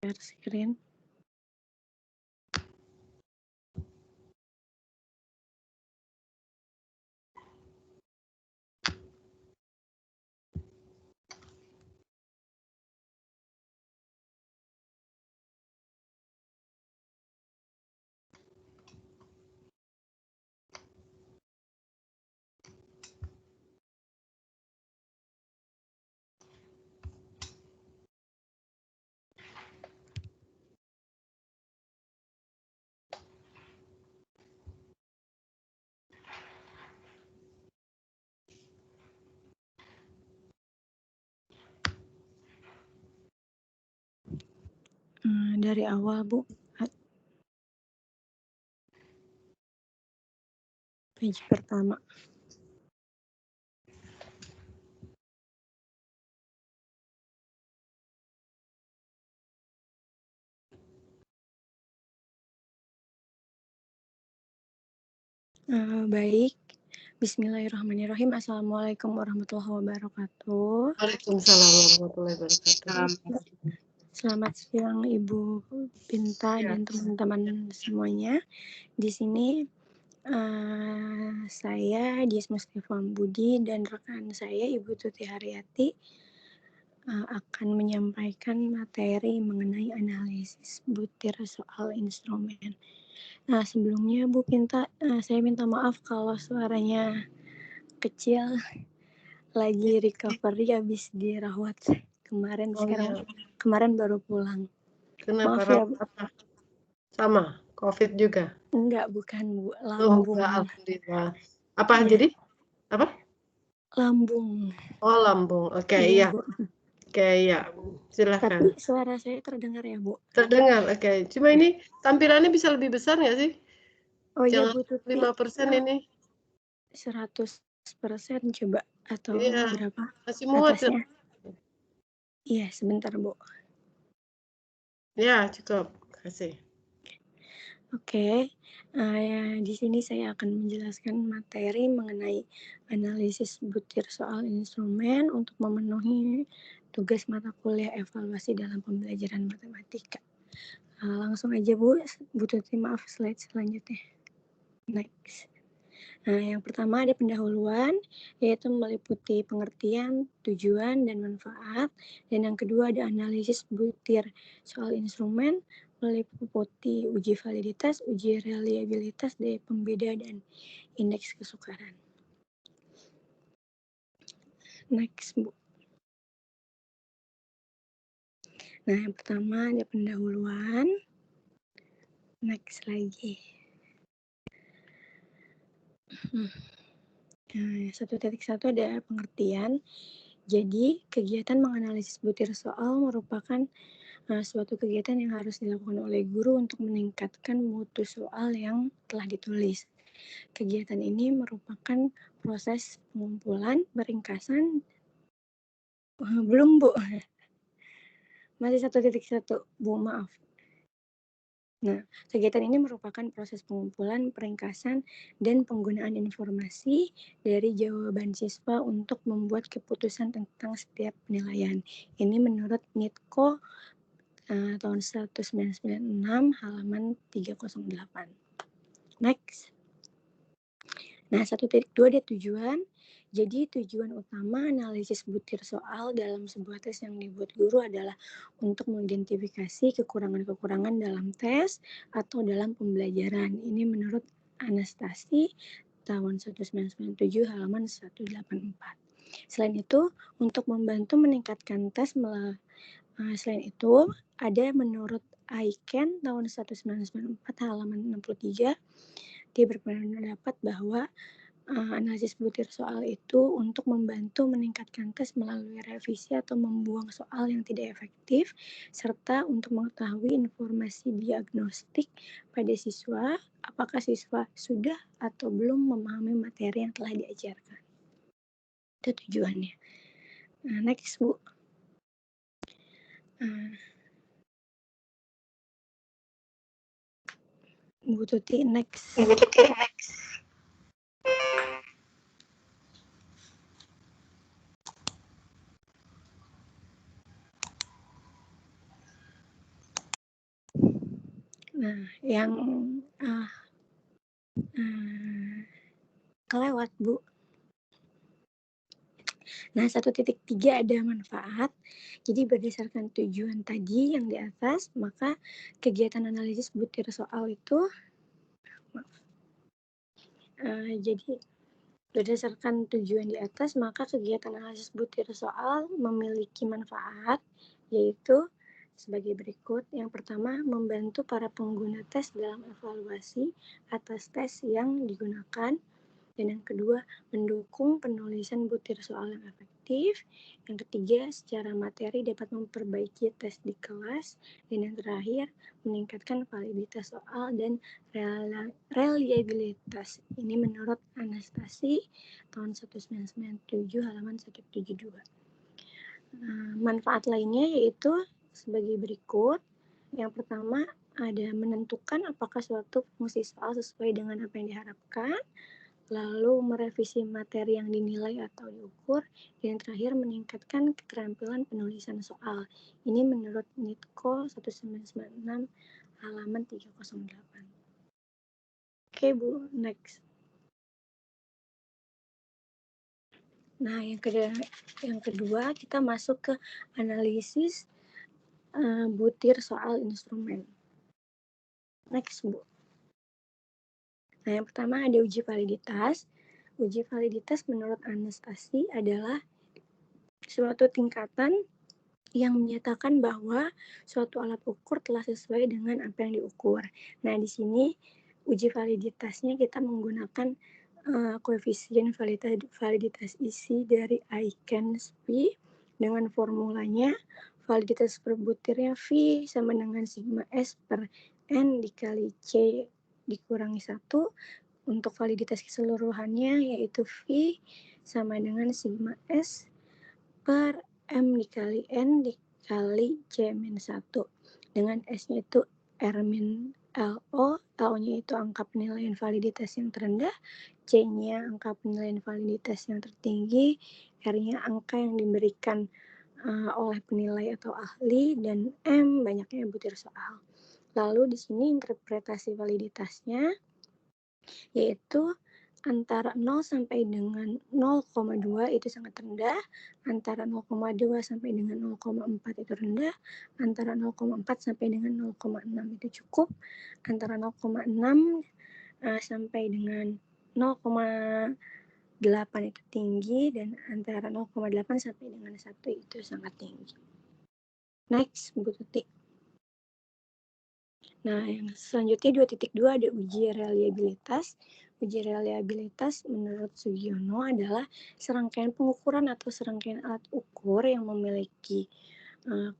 share screen. Dari awal, Bu. Page pertama. Baik. Bismillahirrahmanirrahim. Assalamualaikum warahmatullahi wabarakatuh. Waalaikumsalam warahmatullahi wabarakatuh. Selamat siang Ibu Pinta dan teman-teman semuanya. Di sini saya Dias Mustafa Budi dan rekan saya Ibu Tuti Haryati akan menyampaikan materi mengenai analisis butir soal instrumen. Nah, sebelumnya Bu Pinta, saya minta maaf kalau suaranya kecil, lagi recovery habis dirawat kemarin. Kemarin baru pulang. Kenapa? Maaf ya, Bu. Sama, COVID juga? Enggak, bukan Bu, lambung. Alhamdulillah. Apa jadi? Apa? Lambung. Oh, lambung. Oke, iya. Oke, iya. Silakan. Tapi suara saya terdengar ya, Bu? Terdengar, oke. Cuma ini tampilannya bisa lebih besar nggak sih? Oh iya, Bu Jangan Tuti. 5% ini. 100% coba atau berapa? Masih muat. Atasnya. Iya, sebentar, Bu. Ya, cukup. Kasih. Oke, di sini saya akan menjelaskan materi mengenai analisis butir soal instrumen untuk memenuhi tugas mata kuliah evaluasi dalam pembelajaran matematika. Langsung aja Bu Tuti, maaf slide selanjutnya. Next. Nah, yang pertama ada pendahuluan, yaitu meliputi pengertian, tujuan, dan manfaat. Dan yang kedua ada analisis butir soal instrumen, meliputi uji validitas, uji reliabilitas, daya pembeda, dan indeks kesukaran. Next, Bu. Nah, yang pertama ada pendahuluan. Next lagi. 1.1 ada pengertian. Jadi, kegiatan menganalisis butir soal merupakan suatu kegiatan yang harus dilakukan oleh guru untuk meningkatkan mutu soal yang telah ditulis. Kegiatan ini merupakan proses pengumpulan, peringkasan. Belum, Bu. Masih 1.1, Bu, maaf. Nah, kegiatan ini merupakan proses pengumpulan, peringkasan, dan penggunaan informasi dari jawaban siswa untuk membuat keputusan tentang setiap penilaian. Ini menurut NITKO tahun 1996 halaman 308. Next. Nah, 1.2 ada tujuan. Jadi tujuan utama analisis butir soal dalam sebuah tes yang dibuat guru adalah untuk mengidentifikasi kekurangan-kekurangan dalam tes atau dalam pembelajaran. Ini menurut Anastasi tahun 1997 halaman 184. Selain itu, untuk membantu meningkatkan tes selain itu, ada menurut Aiken tahun 1994 halaman 63, dia berpendapat bahwa analisis butir soal itu untuk membantu meningkatkan tes melalui revisi atau membuang soal yang tidak efektif, serta untuk mengetahui informasi diagnostik pada siswa, apakah siswa sudah atau belum memahami materi yang telah diajarkan. Itu tujuannya. Nah, next, Bu. Bu Tuti, next. Nah, yang kelewat, Bu. Nah, 1.3 ada manfaat. Jadi berdasarkan tujuan tadi yang di atas, maka kegiatan analisis butir soal itu jadi berdasarkan tujuan di atas, maka kegiatan analisis butir soal memiliki manfaat, yaitu sebagai berikut. Yang pertama, membantu para pengguna tes dalam evaluasi atas tes yang digunakan. Dan yang kedua, mendukung penulisan butir soal yang efektif. Yang ketiga, secara materi dapat memperbaiki tes di kelas. Dan yang terakhir, meningkatkan validitas soal dan reliabilitas. Ini menurut Anastasi tahun 1997 halaman 172. Manfaat lainnya yaitu sebagai berikut. Yang pertama, ada menentukan apakah suatu fungsi soal sesuai dengan apa yang diharapkan, lalu merevisi materi yang dinilai atau diukur, dan yang terakhir meningkatkan keterampilan penulisan soal. Ini menurut NITKO 1996 halaman 308. Oke, Bu, next. Nah, yang kedua kita masuk ke analisis butir soal instrumen. Next, Bu. Nah, yang pertama ada uji validitas. Uji validitas menurut Anastasi adalah suatu tingkatan yang menyatakan bahwa suatu alat ukur telah sesuai dengan apa yang diukur. Nah, di sini uji validitasnya kita menggunakan koefisien validitas isi dari ICANSP dengan formulanya validitas per butirnya V sama dengan sigma S per N dikali C dikurangi 1. Untuk validitas keseluruhannya yaitu V sama dengan sigma S per M dikali N dikali C-1. Dengan S-nya itu R-LO, LO-nya itu angka penilaian validitas yang terendah, C-nya angka penilaian validitas yang tertinggi, R-nya angka yang diberikan oleh penilai atau ahli, dan M banyaknya butir soal. Lalu di sini interpretasi validitasnya yaitu antara 0 sampai dengan 0,2 itu sangat rendah, antara 0,2 sampai dengan 0,4 itu rendah, antara 0,4 sampai dengan 0,6 itu cukup, antara 0,6 sampai dengan 0,8 itu tinggi, dan antara 0,8 sampai dengan 1 itu sangat tinggi. Next, Bu Tuti. Nah, yang selanjutnya 2.2 ada uji reliabilitas. Uji reliabilitas menurut Sugiono adalah serangkaian pengukuran atau serangkaian alat ukur yang memiliki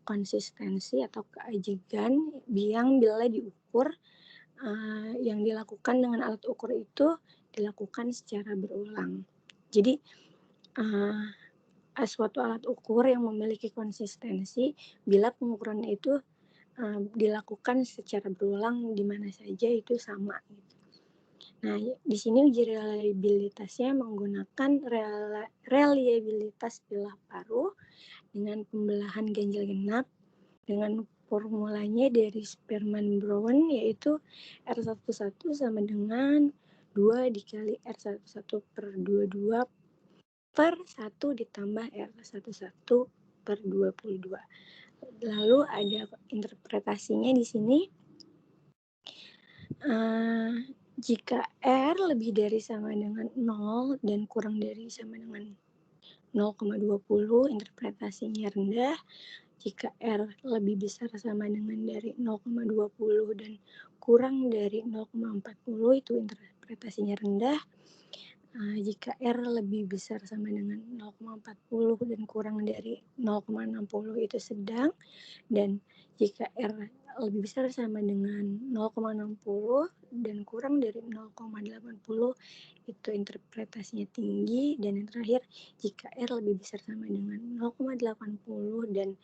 konsistensi atau keajegan yang bila diukur yang dilakukan dengan alat ukur itu dilakukan secara berulang. Jadi suatu alat ukur yang memiliki konsistensi bila pengukuran itu dilakukan secara berulang di mana saja itu sama. Gitu. Nah, di sini uji reliabilitasnya menggunakan reliabilitas bilah paruh dengan pembelahan ganjil genap dengan formulanya dari Spearman Brown yaitu R11 sama dengan 2 dikali R11 per 22 per 1 ditambah R11 per 22. Lalu ada interpretasinya di sini. Jika R lebih dari sama dengan 0 dan kurang dari sama dengan 0,20, interpretasinya rendah. Jika R lebih besar sama dengan dari 0,20 dan kurang dari 0,40, itu interpretasinya rendah. Jika R lebih besar sama dengan 0,40 dan kurang dari 0,60 itu sedang, dan jika R lebih besar sama dengan 0,60 dan kurang dari 0,80 itu interpretasinya tinggi, dan yang terakhir jika R lebih besar sama dengan 0,80 dan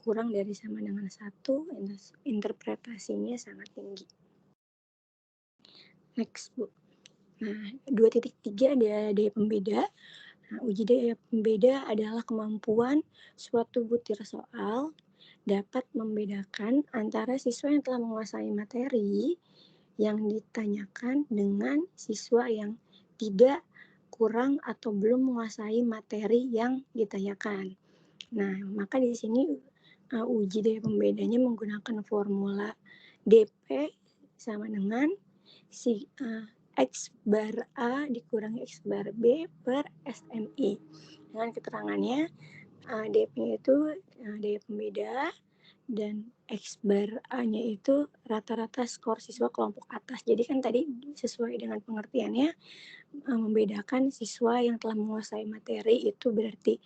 kurang dari sama dengan 1 interpretasinya sangat tinggi. Next, Bu. Nah, 2.3 ada daya pembeda. Nah, uji daya pembeda adalah kemampuan suatu butir soal dapat membedakan antara siswa yang telah menguasai materi yang ditanyakan dengan siswa yang tidak, kurang, atau belum menguasai materi yang ditanyakan. Nah, maka di sini uji daya pembedanya menggunakan formula DP sama dengan X bar A dikurangi X bar B per SMI. Dengan keterangannya, DP-nya itu daya pembeda, dan X bar A-nya itu rata-rata skor siswa kelompok atas. Jadi kan tadi sesuai dengan pengertiannya, membedakan siswa yang telah menguasai materi itu berarti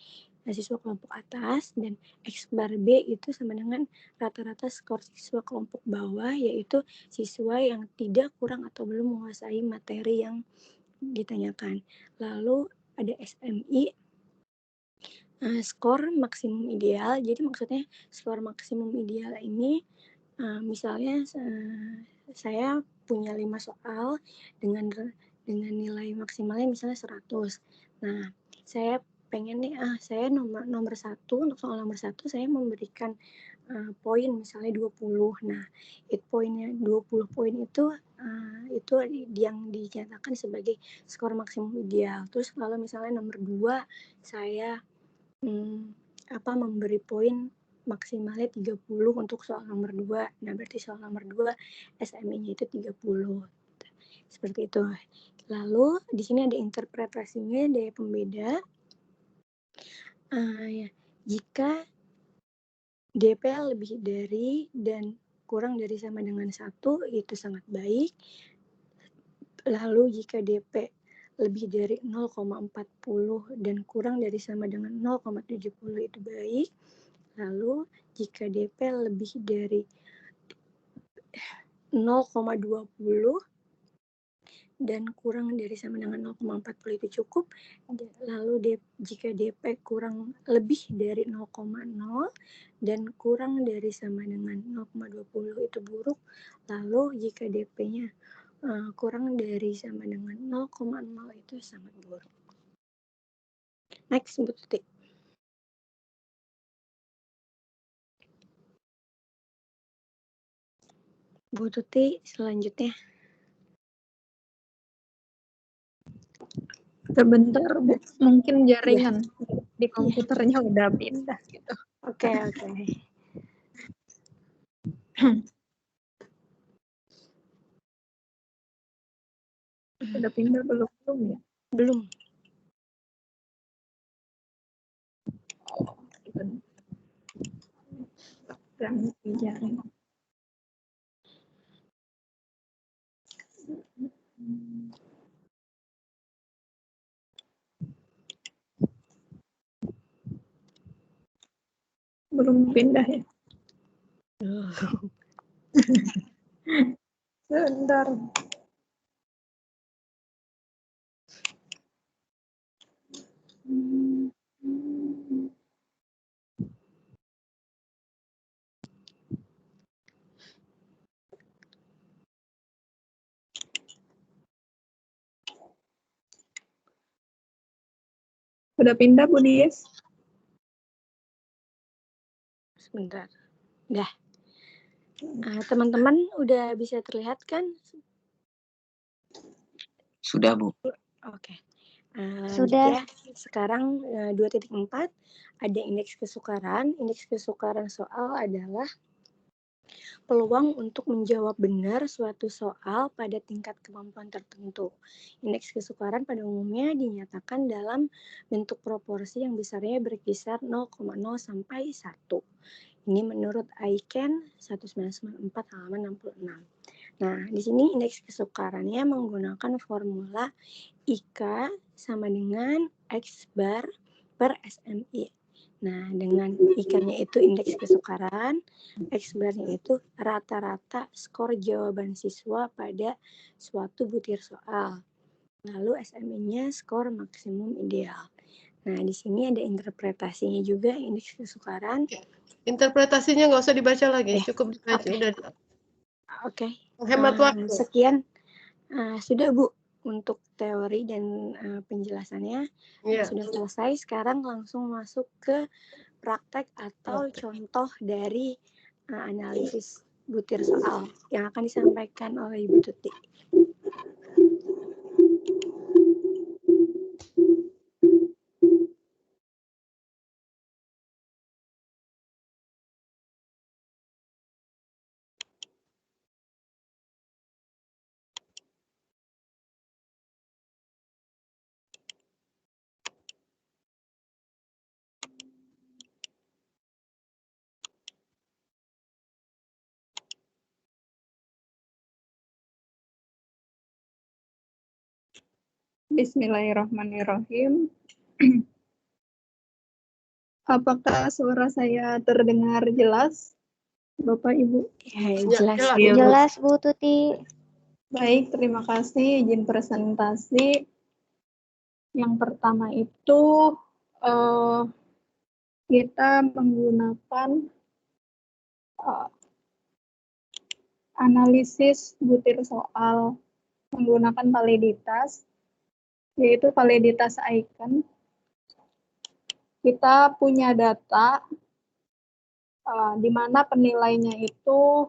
siswa kelompok atas, dan X bar B itu sama dengan rata-rata skor siswa kelompok bawah, yaitu siswa yang tidak, kurang, atau belum menguasai materi yang ditanyakan. Lalu ada SMI, skor maksimum ideal. Jadi maksudnya skor maksimum ideal ini misalnya saya punya 5 soal dengan nilai maksimalnya misalnya 100. Nah, saya pengen nih, saya nomor 1, untuk soal nomor 1 saya memberikan poin misalnya 20. Nah, poinnya 20 poin itu yang dinyatakan sebagai skor maksimum ideal. Terus kalau misalnya nomor 2 saya memberi poin maksimalnya 30 untuk soal nomor 2. Nah, berarti soal nomor 2 SMI-nya itu 30. Seperti itu. Lalu di sini ada interpretasinya daya pembeda. Jika DP lebih dari dan kurang dari sama dengan 1, itu sangat baik. Lalu jika DP lebih dari 0,40 dan kurang dari sama dengan 0,70 itu baik. Lalu jika DP lebih dari 0,20 dan kurang dari sama dengan 0,40 itu cukup. Lalu jika DP lebih dari 0,0 dan kurang dari sama dengan 0,20 itu buruk. Lalu jika DP-nya kurang dari sama dengan 0,0 itu sangat buruk. Next, Bu Tuti. Bu Tuti, selanjutnya. Sebentar, Bu. Mungkin jaringan di komputernya udah pindah gitu. Oke. Udah pindah belum ya? Belum. Ganti jaringan. Belum pindah ya? Sebentar. Udah pindah, Bu Dies? Sebentar. Dah. Teman-teman udah bisa terlihat kan? Sudah, Bu. Oke. Sudah. Sekarang 2.4 ada indeks kesukaran. Indeks kesukaran soal adalah peluang untuk menjawab benar suatu soal pada tingkat kemampuan tertentu. Indeks kesukaran pada umumnya dinyatakan dalam bentuk proporsi yang besarnya berkisar 0,0 sampai 1. Ini menurut Aiken 1994 halaman 66. Nah, di sini indeks kesukarannya menggunakan formula IK sama dengan X bar per SMI. Nah, dengan IK-nya itu indeks kesukaran, X bar-nya itu rata-rata skor jawaban siswa pada suatu butir soal. Lalu SMI-nya skor maksimum ideal. Nah, di sini ada interpretasinya juga indeks kesukaran. Interpretasinya nggak usah dibaca lagi, cukup dibaca. Udah. Oke. Hemat waktu. Sekian. Sudah, Bu, untuk teori dan penjelasannya. Sudah selesai. Sekarang langsung masuk ke praktek atau contoh dari analisis butir soal yang akan disampaikan oleh Ibu Tuti. Bismillahirrahmanirrahim. Apakah suara saya terdengar jelas, Bapak Ibu? Ya, Ya, jelas. Jelas, Bu Tuti. Baik, terima kasih. Izin presentasi. Yang pertama itu kita menggunakan analisis butir soal menggunakan validitas, yaitu validitas icon. Kita punya data di mana penilainya itu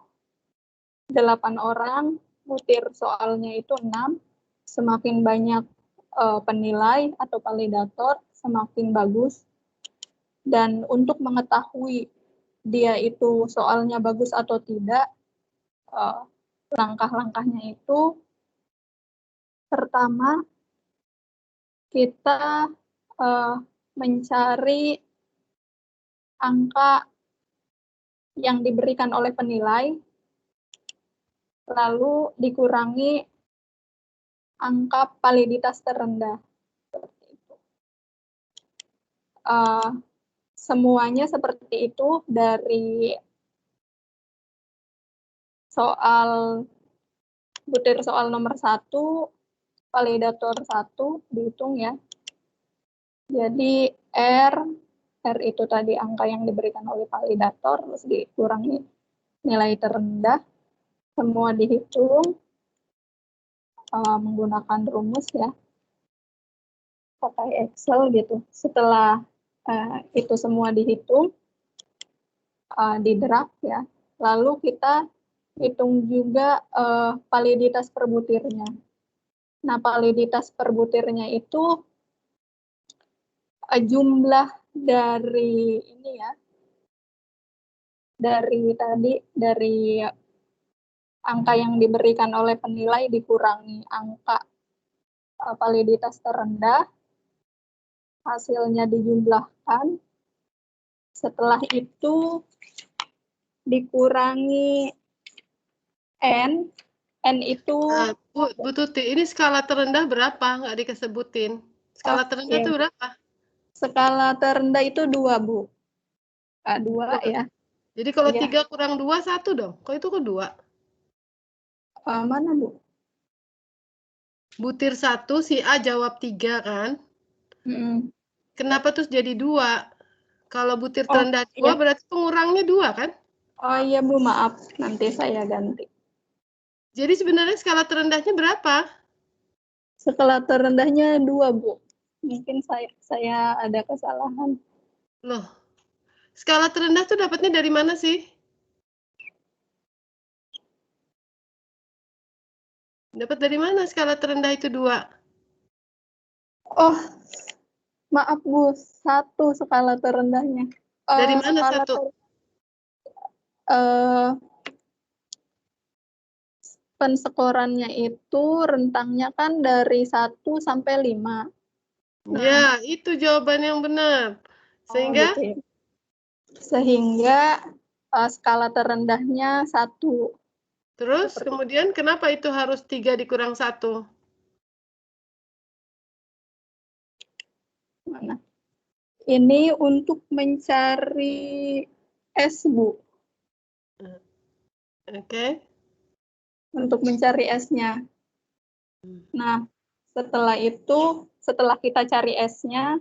8 orang, butir soalnya itu 6. Semakin banyak penilai atau validator, semakin bagus. Dan untuk mengetahui dia itu soalnya bagus atau tidak, langkah-langkahnya itu pertama kita mencari angka yang diberikan oleh penilai, lalu dikurangi angka validitas terendah. Seperti itu. Semuanya seperti itu dari soal butir soal nomor 1, validator 1 dihitung ya. Jadi R itu tadi angka yang diberikan oleh validator, terus dikurangi nilai terendah, semua dihitung menggunakan rumus ya, pakai Excel gitu. Setelah itu semua dihitung, di draft ya, lalu kita hitung juga validitas per butirnya. Nah, validitas per butirnya itu jumlah dari ini ya, dari angka yang diberikan oleh penilai dikurangi angka validitas terendah, hasilnya dijumlahkan. Setelah itu dikurangi N itu Bu Tuti, ini skala terendah berapa? Nggak dikesebutin. Skala terendah itu berapa? Skala terendah itu 2, Bu. 2 ya. Jadi kalau ya. 3 kurang 2, 1 dong. Kok itu kok 2? Mana, Bu? Butir 1, si A jawab 3 kan? Kenapa terus jadi 2? Kalau butir terendah 2 iya. berarti pengurangnya 2 kan? Oh iya, Bu, maaf. Nanti saya ganti. Jadi sebenarnya skala terendahnya berapa? Skala terendahnya 2, Bu. Mungkin saya ada kesalahan. Loh, skala terendah tuh dapatnya dari mana sih? Dapat dari mana skala terendah itu 2? Oh, maaf, Bu. 1 skala terendahnya. Dari mana 1? Penskorannya itu rentangnya kan dari 1 sampai 5. Ya, itu jawaban yang benar. Sehingga? Gitu ya. Sehingga skala terendahnya 1. Terus kemudian kenapa itu harus 3 dikurang 1? Mana? Ini untuk mencari S, Bu. Oke. Untuk mencari S-nya. Nah, setelah itu, setelah kita cari S-nya,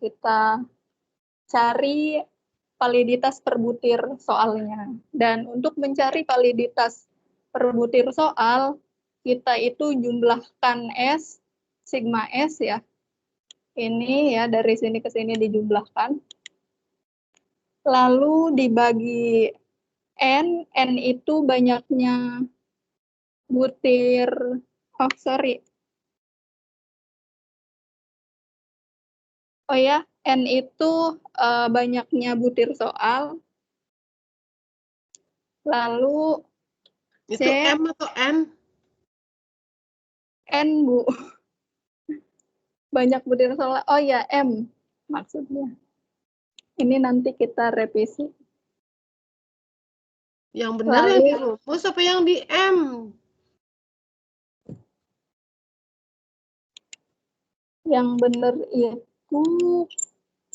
kita cari validitas per butir soalnya. Dan untuk mencari validitas per butir soal, kita itu jumlahkan S, sigma S ya. Ini ya, dari sini ke sini dijumlahkan. lalu dibagi N itu banyaknya butir, oh sorry. Oh ya, N itu banyaknya butir soal. Lalu Itu C, M atau N? N, Bu. Banyak butir soal. Oh ya, M maksudnya. Ini nanti kita revisi. Yang benar yang di Lalu rumus apa yang di M? yang benar itu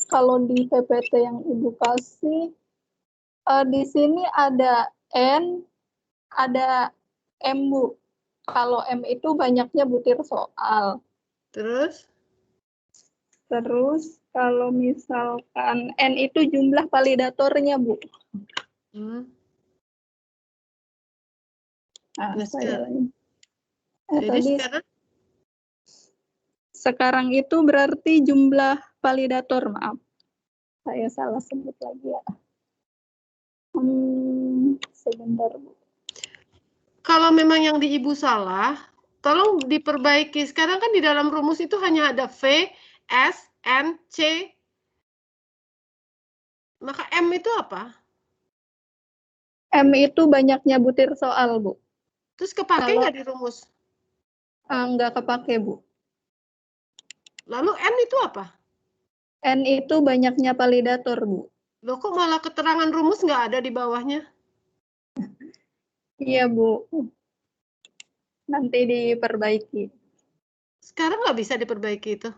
kalau di PPT yang Ibu kasih, di sini ada N, ada M, Bu. Kalau M itu banyaknya butir soal. Terus? Terus kalau misalkan N itu jumlah validatornya, Bu. Nah, Jadi tadi sekarang? Sekarang itu berarti jumlah validator, maaf. Saya salah sebut lagi ya. Sebentar, Bu. Kalau memang yang di Ibu salah, tolong diperbaiki. Sekarang kan di dalam rumus itu hanya ada V, S, N, C. Maka M itu apa? M itu banyaknya butir soal, Bu. Terus kepake nggak di rumus? Nggak kepake, Bu. Lalu N itu apa? N itu banyaknya validator, Bu. Loh kok malah keterangan rumus nggak ada di bawahnya? Iya, Bu. Nanti diperbaiki. Sekarang nggak bisa diperbaiki itu?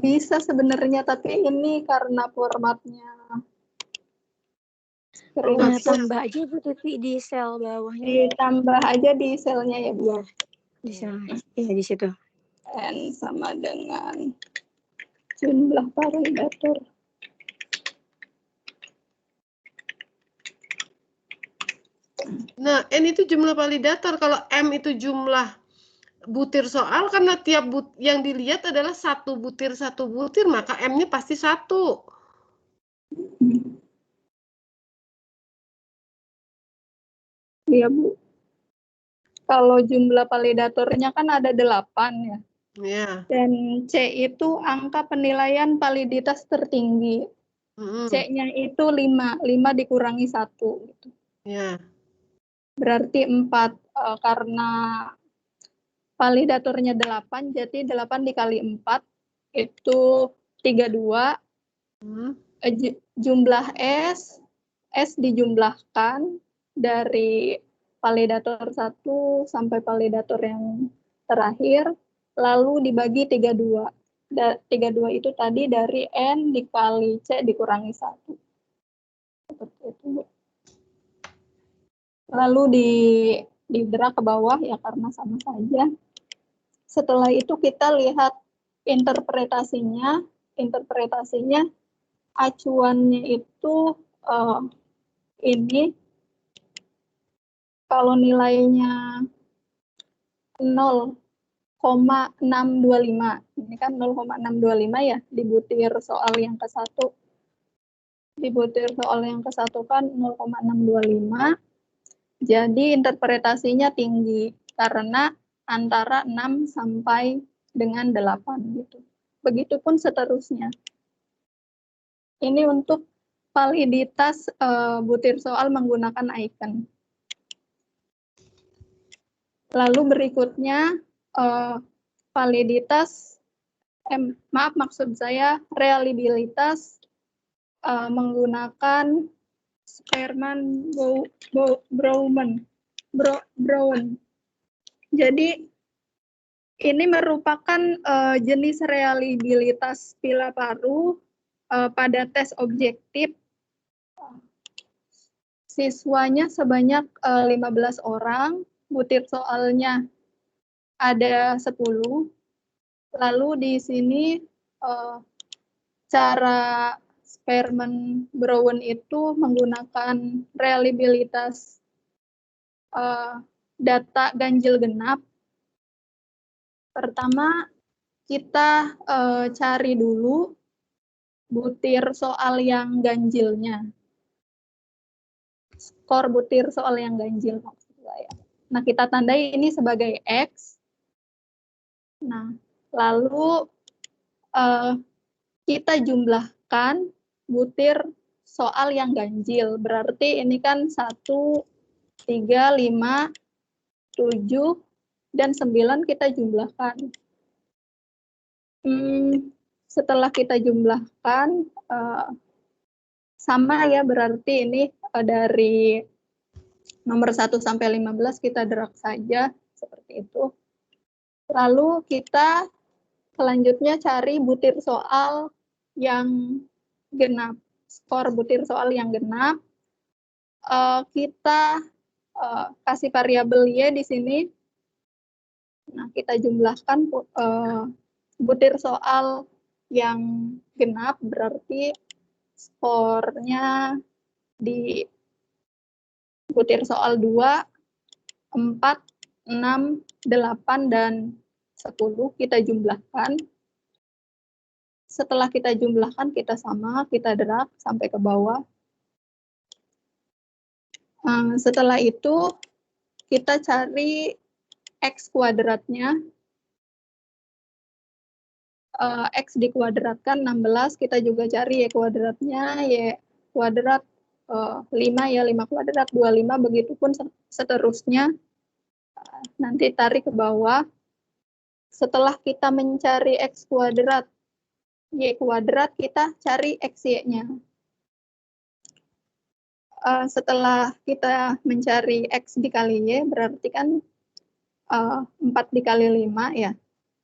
Bisa sebenarnya, tapi ini karena formatnya. Tambah aja Bu Tivi di sel bawahnya. Ditambah aja di selnya ya, Bu. Iya, di sel. Iya, di situ. N sama dengan jumlah validator. Nah, N itu jumlah validator. Kalau M itu jumlah butir soal, karena tiap yang dilihat adalah satu butir, maka M-nya pasti 1. Iya, Bu. Kalau jumlah validatornya kan ada 8 ya. Ya. Dan C itu angka penilaian validitas tertinggi. C-nya itu 5. 5 dikurangi 1. Gitu. Ya. Berarti 4. Karena validatornya 8, jadi 8 dikali 4 itu 32. Jumlah S dijumlahkan dari validator 1 sampai validator yang terakhir, lalu dibagi 32. 32 itu tadi dari N dikali C dikurangi 1. Seperti itu. Lalu di drag ke bawah ya karena sama saja. Setelah itu kita lihat interpretasinya. Interpretasinya acuannya itu ini kalau nilainya 0,625. Ini kan 0,625 ya di butir soal yang ke-1. Di butir soal yang ke-1 kan 0,625. Jadi interpretasinya tinggi karena antara 6 sampai dengan 8 gitu. Begitupun seterusnya. Ini untuk validitas butir soal menggunakan icon. Lalu berikutnya validitas, maksud saya reliabilitas menggunakan Spearman-Brown. Jadi ini merupakan jenis reliabilitas pila paru pada tes objektif. Siswanya sebanyak 15 orang, butir soalnya ada 10. Lalu di sini cara Spearman-Brown itu menggunakan reliabilitas data ganjil genap. Pertama kita cari dulu butir soal yang ganjilnya. Skor butir soal yang ganjil maksud saya. Nah, kita tandai ini sebagai X. Nah, lalu kita jumlahkan butir soal yang ganjil. Berarti ini kan 1, 3, 5, 7, dan 9 kita jumlahkan. Setelah kita jumlahkan, sama ya, berarti ini dari nomor 1 sampai 15 kita drag saja, seperti itu. Lalu kita selanjutnya cari butir soal yang genap. Skor butir soal yang genap. Kita kasih variabel Y di sini. Nah, kita jumlahkan butir soal yang genap, berarti skornya di butir soal 2, 4, 6, 8, dan 10 kita jumlahkan. Setelah kita jumlahkan, kita sama, kita drag sampai ke bawah. Setelah itu, kita cari X kuadratnya. X dikuadratkan 16, kita juga cari Y kuadratnya, Y kuadrat 5 ya, 5 kuadrat 25, begitupun seterusnya. Nanti tarik ke bawah. Setelah kita mencari X kuadrat, Y kuadrat, kita cari XY-nya. Setelah kita mencari X dikali Y, berarti kan 4 dikali 5 ya.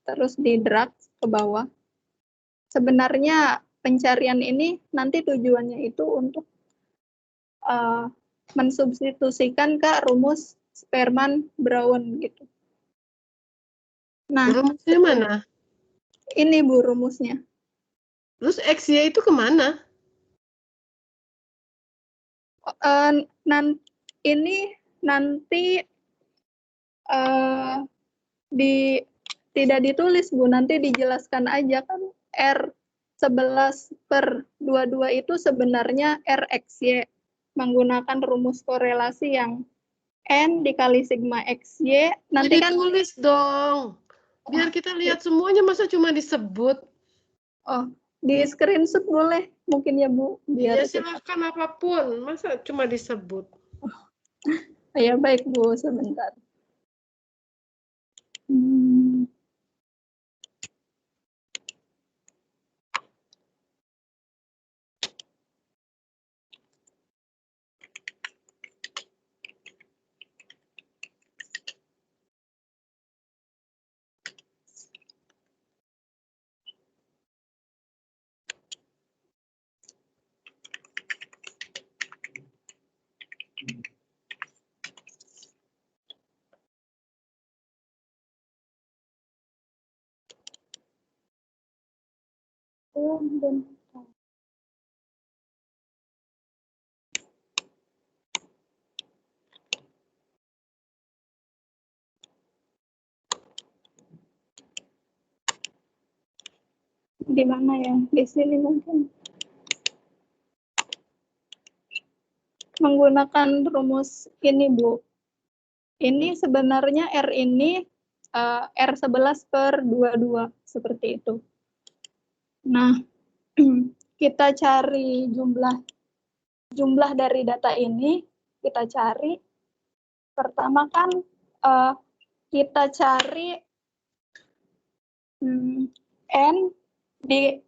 Terus di drag ke bawah. Sebenarnya pencarian ini nanti tujuannya itu untuk mensubstitusikan ke rumus Spearman-Brown gitu. Nah, rumusnya mana? Ini Bu rumusnya. Terus XY itu kemana? Ini nanti tidak ditulis Bu, nanti dijelaskan aja kan. R11/22 itu sebenarnya RXY, menggunakan rumus korelasi yang N dikali sigma XY. Nanti kan tulis dong, biar kita lihat semuanya, masa cuma disebut. Oh, di screenshot boleh mungkin ya Bu, biar ya silahkan apapun, masa cuma disebut. Ya baik Bu, sebentar. Di mana ya? Di sini mungkin. Menggunakan rumus ini Bu. Ini sebenarnya R ini R11/22 seperti itu. Nah, kita cari jumlah dari data ini, kita cari. Pertama kan kita cari N,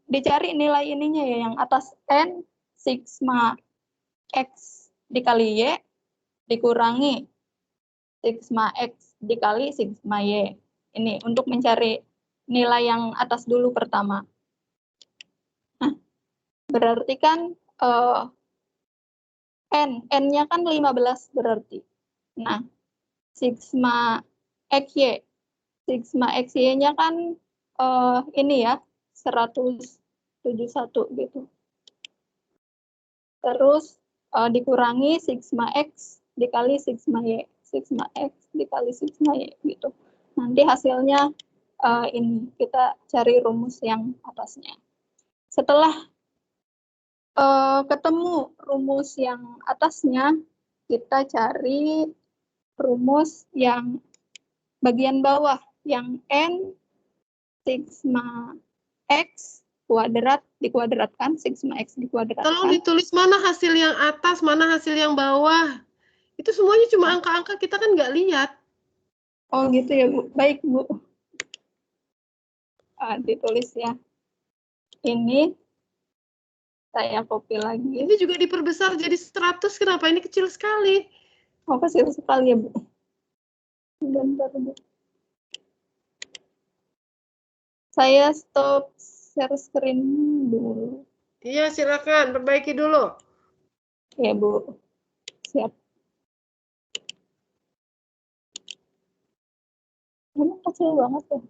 dicari nilai ininya ya, yang atas N, sigma X dikali Y, dikurangi sigma X dikali sigma Y. Ini untuk mencari nilai yang atas dulu pertama. Nah, berarti kan N-nya kan 15 berarti. Nah, sigma XY. Sigma XY-nya kan ini ya, 171 gitu. Terus dikurangi sigma X dikali sigma Y. Sigma X dikali sigma Y gitu. Nanti hasilnya ini, kita cari rumus yang atasnya. Setelah ketemu rumus yang atasnya, kita cari rumus yang bagian bawah, yang N sigma X kuadrat dikuadratkan, sigma X Tolong dikuadratkan. ditulis mana hasil yang atas, mana hasil yang bawah. Itu semuanya cuma angka-angka, kita kan nggak lihat. Oh gitu ya Bu, baik Bu. Ditulis ya. Ini saya copy lagi. Ini juga diperbesar jadi 100, kenapa ini kecil sekali? Oh, kecil sekali ya Bu. Bentar Bu. Saya stop share screen dulu. Iya, silakan perbaiki dulu. Ya Bu, siap. Emang kecil banget ya.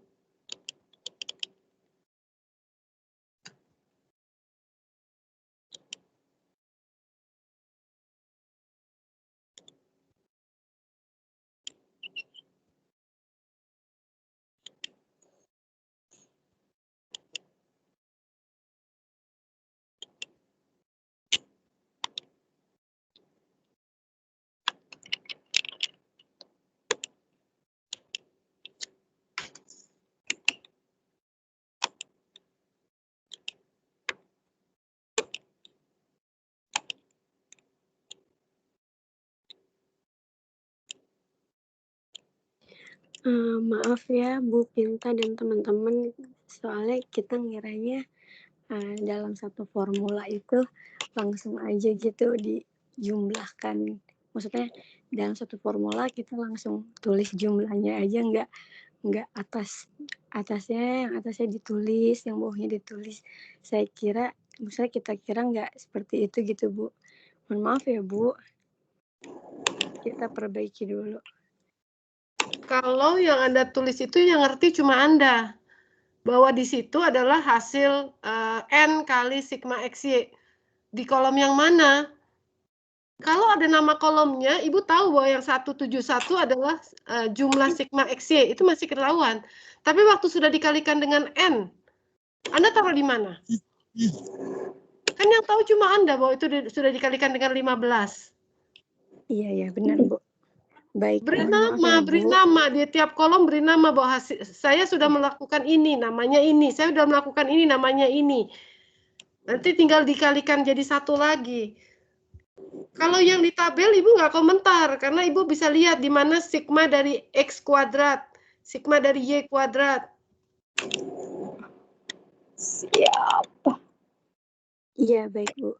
Maaf ya Bu Pinta dan teman-teman, soalnya kita ngiranya dalam satu formula itu langsung aja gitu dijumlahkan. Maksudnya dalam satu formula kita langsung tulis jumlahnya aja, nggak atasnya ditulis, yang bawahnya ditulis. Maksudnya kita kira nggak seperti itu gitu Bu. Mohon maaf ya Bu. Kita perbaiki dulu. Kalau yang Anda tulis itu yang ngerti cuma Anda. Bahwa di situ adalah hasil N kali sigma XY. Di kolom yang mana? Kalau ada nama kolomnya, Ibu tahu bahwa yang 171 adalah jumlah sigma XY. Itu masih ketahuan. Tapi waktu sudah dikalikan dengan N, Anda taruh di mana? Kan yang tahu cuma Anda bahwa itu sudah dikalikan dengan 15. Iya, benar Bu. Baik, Beri maaf ya, Bu. nama, di tiap kolom beri nama bahwa saya sudah melakukan ini, namanya ini. Saya sudah melakukan ini, namanya ini. Nanti tinggal dikalikan jadi satu lagi. Kalau yang di tabel Ibu nggak komentar, karena Ibu bisa lihat di mana sigma dari X kuadrat, sigma dari Y kuadrat. Siap. Iya, baik Bu.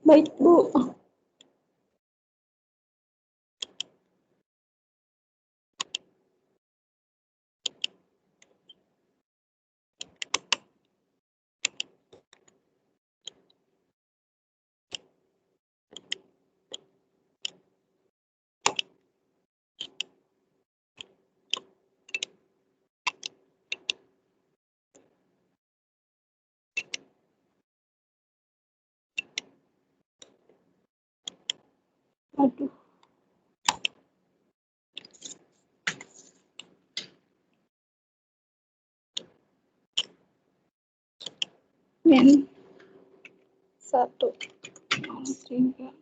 Baik Bu. Aduh. Min 1,3.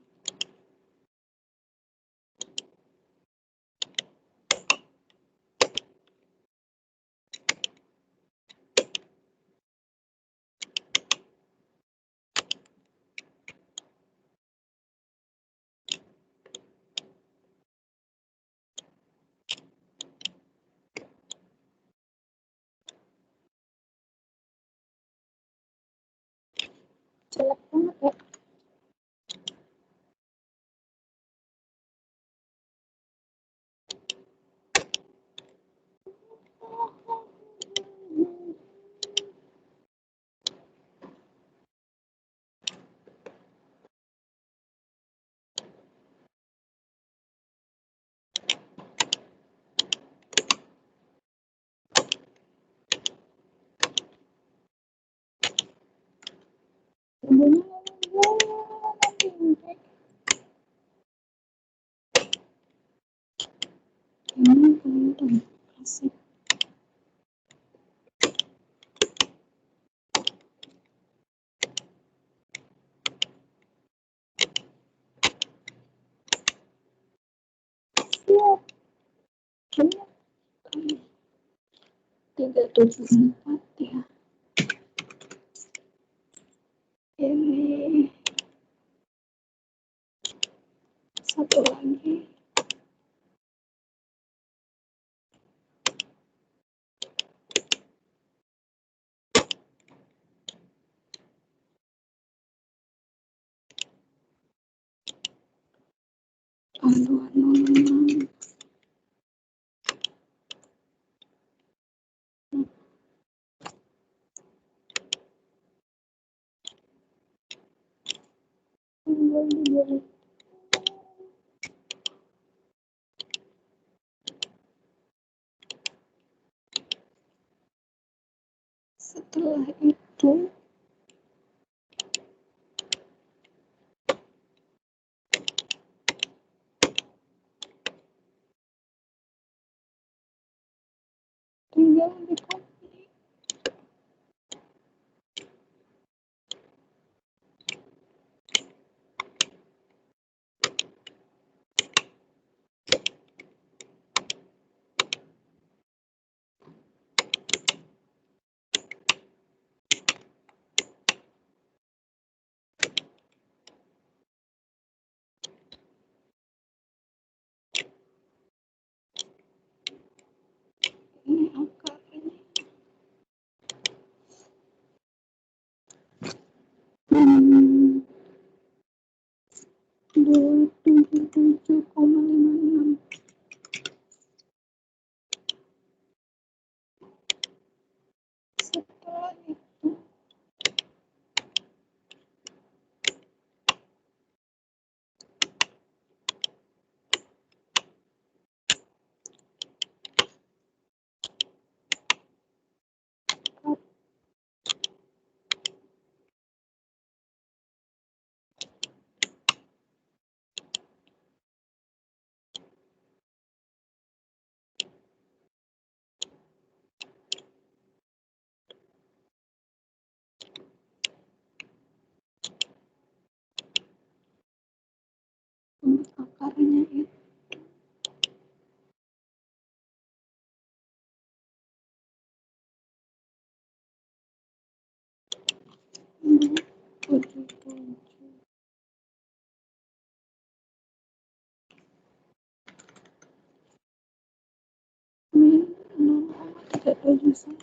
Jelek banget ya. Gimana teman-teman? Kasih. 374 ya. Ini satu lagi. Aduh. Setelah itu tinggal di-copy. Ini akarnya. 277,56. Setelah itu akarnya itu min 0,371.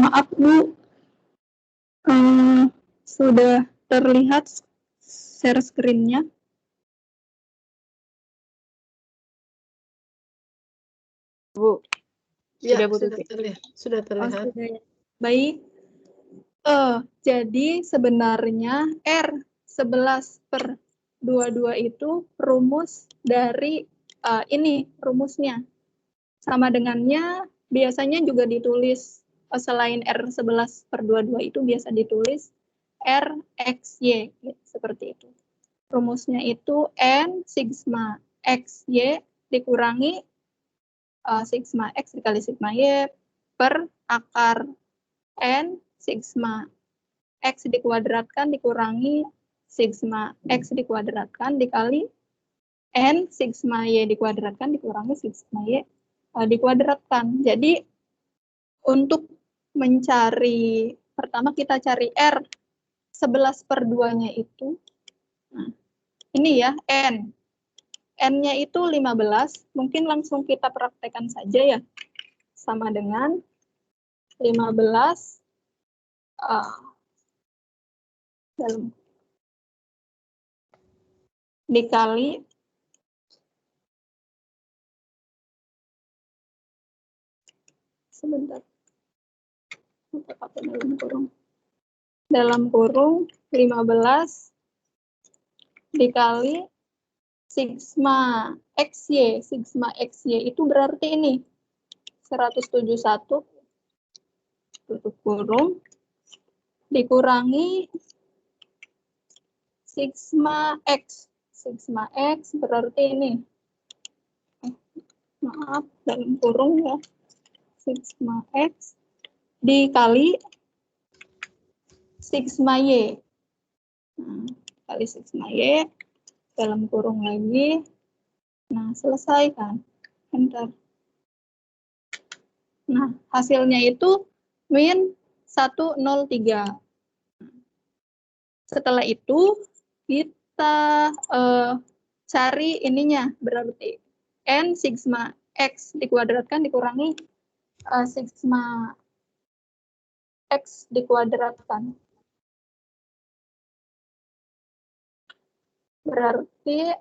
Maaf Bu, sudah terlihat share screen-nya? Bu, Ya, sudah Bu sudah Tuti? terlihat. Sudah terlihat. Oh, sudah. Baik. Jadi sebenarnya R11/22 itu rumus dari ini rumusnya. Sama dengannya biasanya juga ditulis selain R11/22 itu biasa ditulis RXY, seperti itu. Rumusnya itu N sigma XY dikurangi sigma X dikali sigma Y per akar N sigma X dikuadratkan dikurangi sigma X dikuadratkan dikali N sigma Y dikuadratkan dikurangi sigma Y dikuadratkan. Jadi untuk mencari, pertama kita cari R 11/2-nya itu, nah, ini ya N. N-nya itu 15, mungkin langsung kita praktekkan saja ya. Sama dengan 15 dikali sebentar. Dalam kurung 15 dikali sigma XY. Sigma XY itu berarti ini 171 tutup kurung dikurangi sigma X. Sigma X berarti ini. Maaf, dalam kurung ya. Sigma X dikali sigma Y. Nah, kali sigma Y dalam kurung lagi. Nah, selesai kan? Enter. Nah, hasilnya itu min 103. Setelah itu kita cari ininya, berarti N sigma X dikuadratkan dikurangi sigma X dikuadratkan. Berarti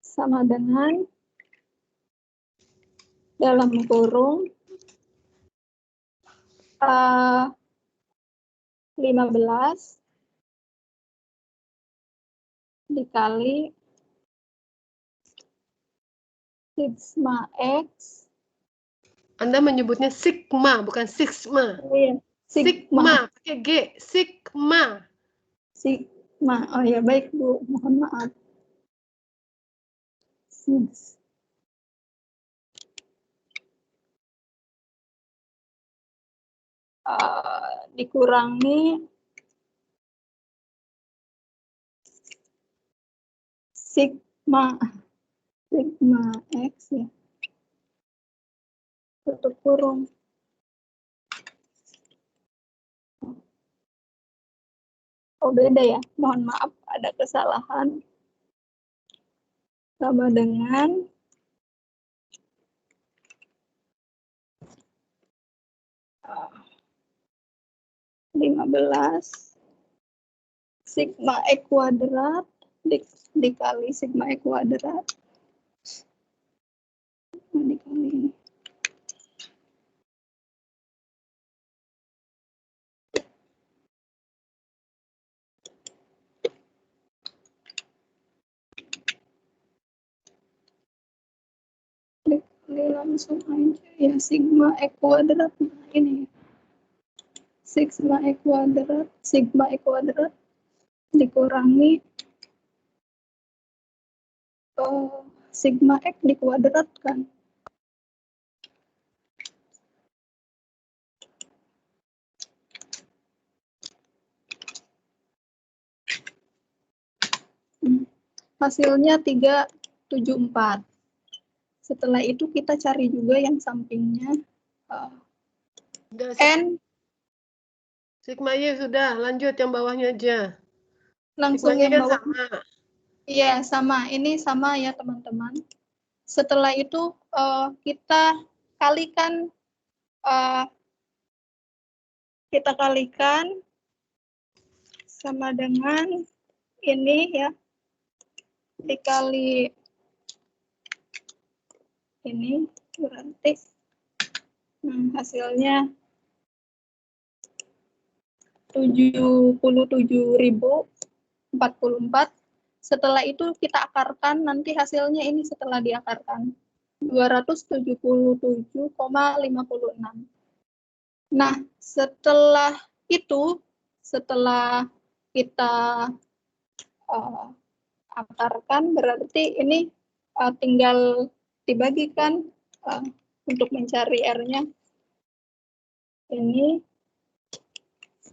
sama dengan dalam kurung 15 dikali sigma X. Anda menyebutnya sigma, bukan sigma. Oh, iya. Sigma, pakai G, sigma. Sigma, oh ya baik Bu, mohon maaf. Dikurangi sigma X ya, tutup kurung. Oh beda ya, mohon maaf ada kesalahan. Sama dengan uh, 15 sigma X kuadrat dikali sigma X kuadrat dikali ini. Dikali langsung aja ya sigma X kuadrat. Nah, ini sigma X kuadrat dikurangi sigma X dikuadratkan. Hasilnya 374. Setelah itu kita cari juga yang sampingnya. N. Sigma Y sudah, lanjut yang bawahnya aja. Langsung Sigma Y yang kan bawah. sama. Iya, sama. Ini sama ya teman-teman. Setelah itu kita kalikan sama dengan ini ya, dikali ini berarti hasilnya 77.044 Setelah itu kita akarkan, nanti hasilnya ini setelah diakarkan. 277,56. Nah, setelah itu, setelah kita akarkan, berarti ini tinggal dibagikan untuk mencari R-nya. Ini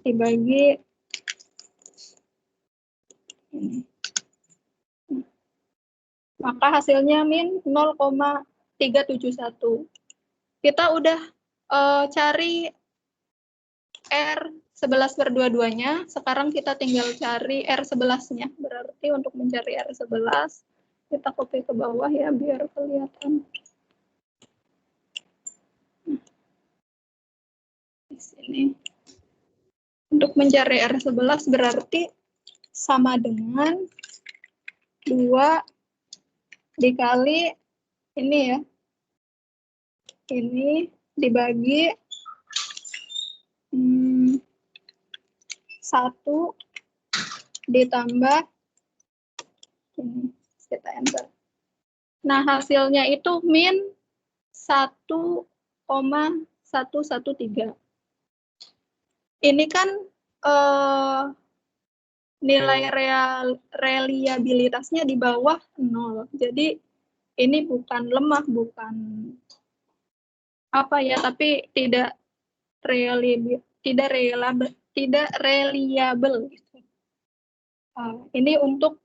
dibagi ini. Maka hasilnya min 0,371. Kita udah cari R11 per dua-duanya, sekarang kita tinggal cari R11-nya. Berarti untuk mencari R11, kita copy ke bawah ya, biar kelihatan. Di sini. Untuk mencari R11 berarti sama dengan 2 dikali ini ya. Ini dibagi 1 ditambah ini, kita enter. Nah, hasilnya itu min 1,113. Ini kan nilai reliabilitasnya di bawah 0. Jadi ini bukan lemah, bukan apa ya, tapi tidak reliable gitu. Ini untuk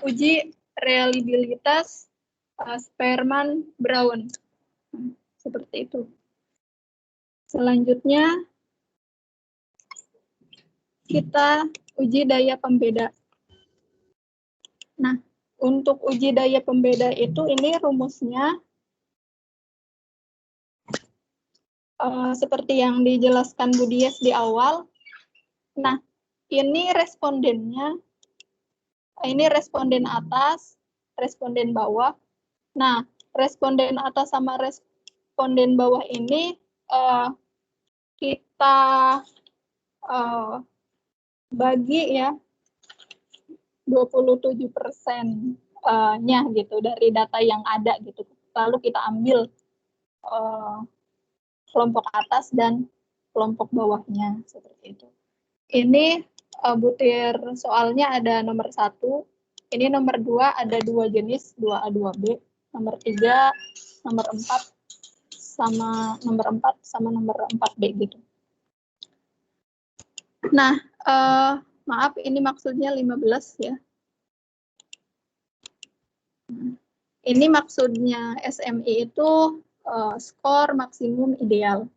uji reliabilitas Spearman Brown. Seperti itu. Selanjutnya kita uji daya pembeda. Nah, untuk uji daya pembeda itu ini rumusnya seperti yang dijelaskan Bu Dias di awal. Nah, ini respondennya, ini responden atas, responden bawah. Nah, responden atas sama responden bawah ini kita bagi ya 27%-nya gitu dari data yang ada gitu. Lalu kita ambil kelompok atas dan kelompok bawahnya seperti itu. Ini butir soalnya ada nomor 1, ini nomor 2 ada 2 jenis, 2A 2B, nomor 3, nomor 4 sama nomor 4 sama nomor 4B gitu. Nah, maaf ini maksudnya 15 ya. Ini maksudnya SMI itu skor maksimum ideal.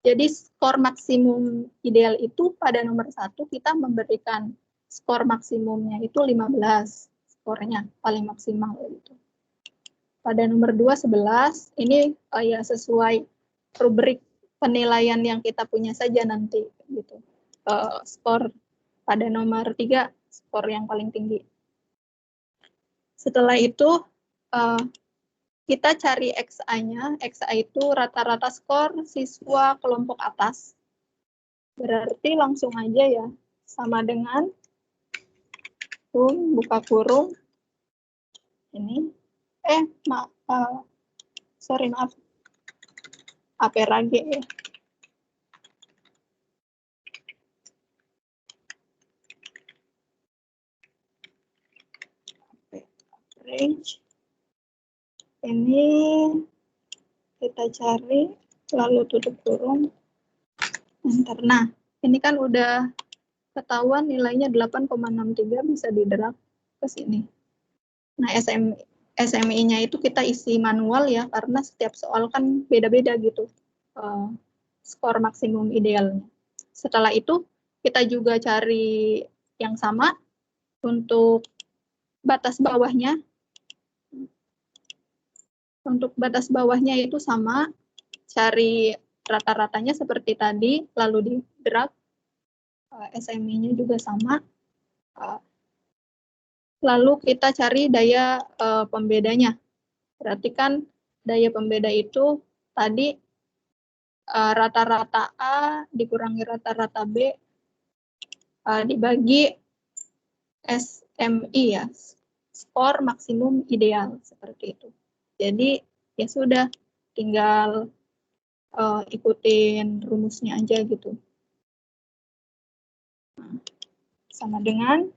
Jadi skor maksimum ideal itu pada nomor 1 kita memberikan skor maksimumnya itu 15 skornya paling maksimal gitu. Pada nomor 2 11 ini ya sesuai rubrik penilaian yang kita punya saja nanti gitu. Skor pada nomor 3 skor yang paling tinggi. Setelah itu kita cari XA-nya. XA itu rata-rata skor siswa kelompok atas. Berarti langsung aja ya, sama dengan buka kurung ini. Maaf, maaf, APRAG ya. Average. Ini kita cari, lalu tutup kurung, enter. Nah, ini kan udah ketahuan nilainya 8,63 bisa didrag ke sini. Nah, SMI-nya itu kita isi manual ya, karena setiap soal kan beda-beda gitu skor maksimum idealnya. Setelah itu kita juga cari yang sama untuk batas bawahnya. Untuk batas bawahnya itu sama, cari rata-ratanya seperti tadi, lalu di drag, SMI-nya juga sama. Lalu kita cari daya pembedanya. Berarti kan daya pembeda itu tadi rata-rata A dikurangi rata-rata B dibagi MI ya, skor maksimum ideal seperti itu. Jadi ya sudah, tinggal ikutin rumusnya aja gitu. Nah, sama dengan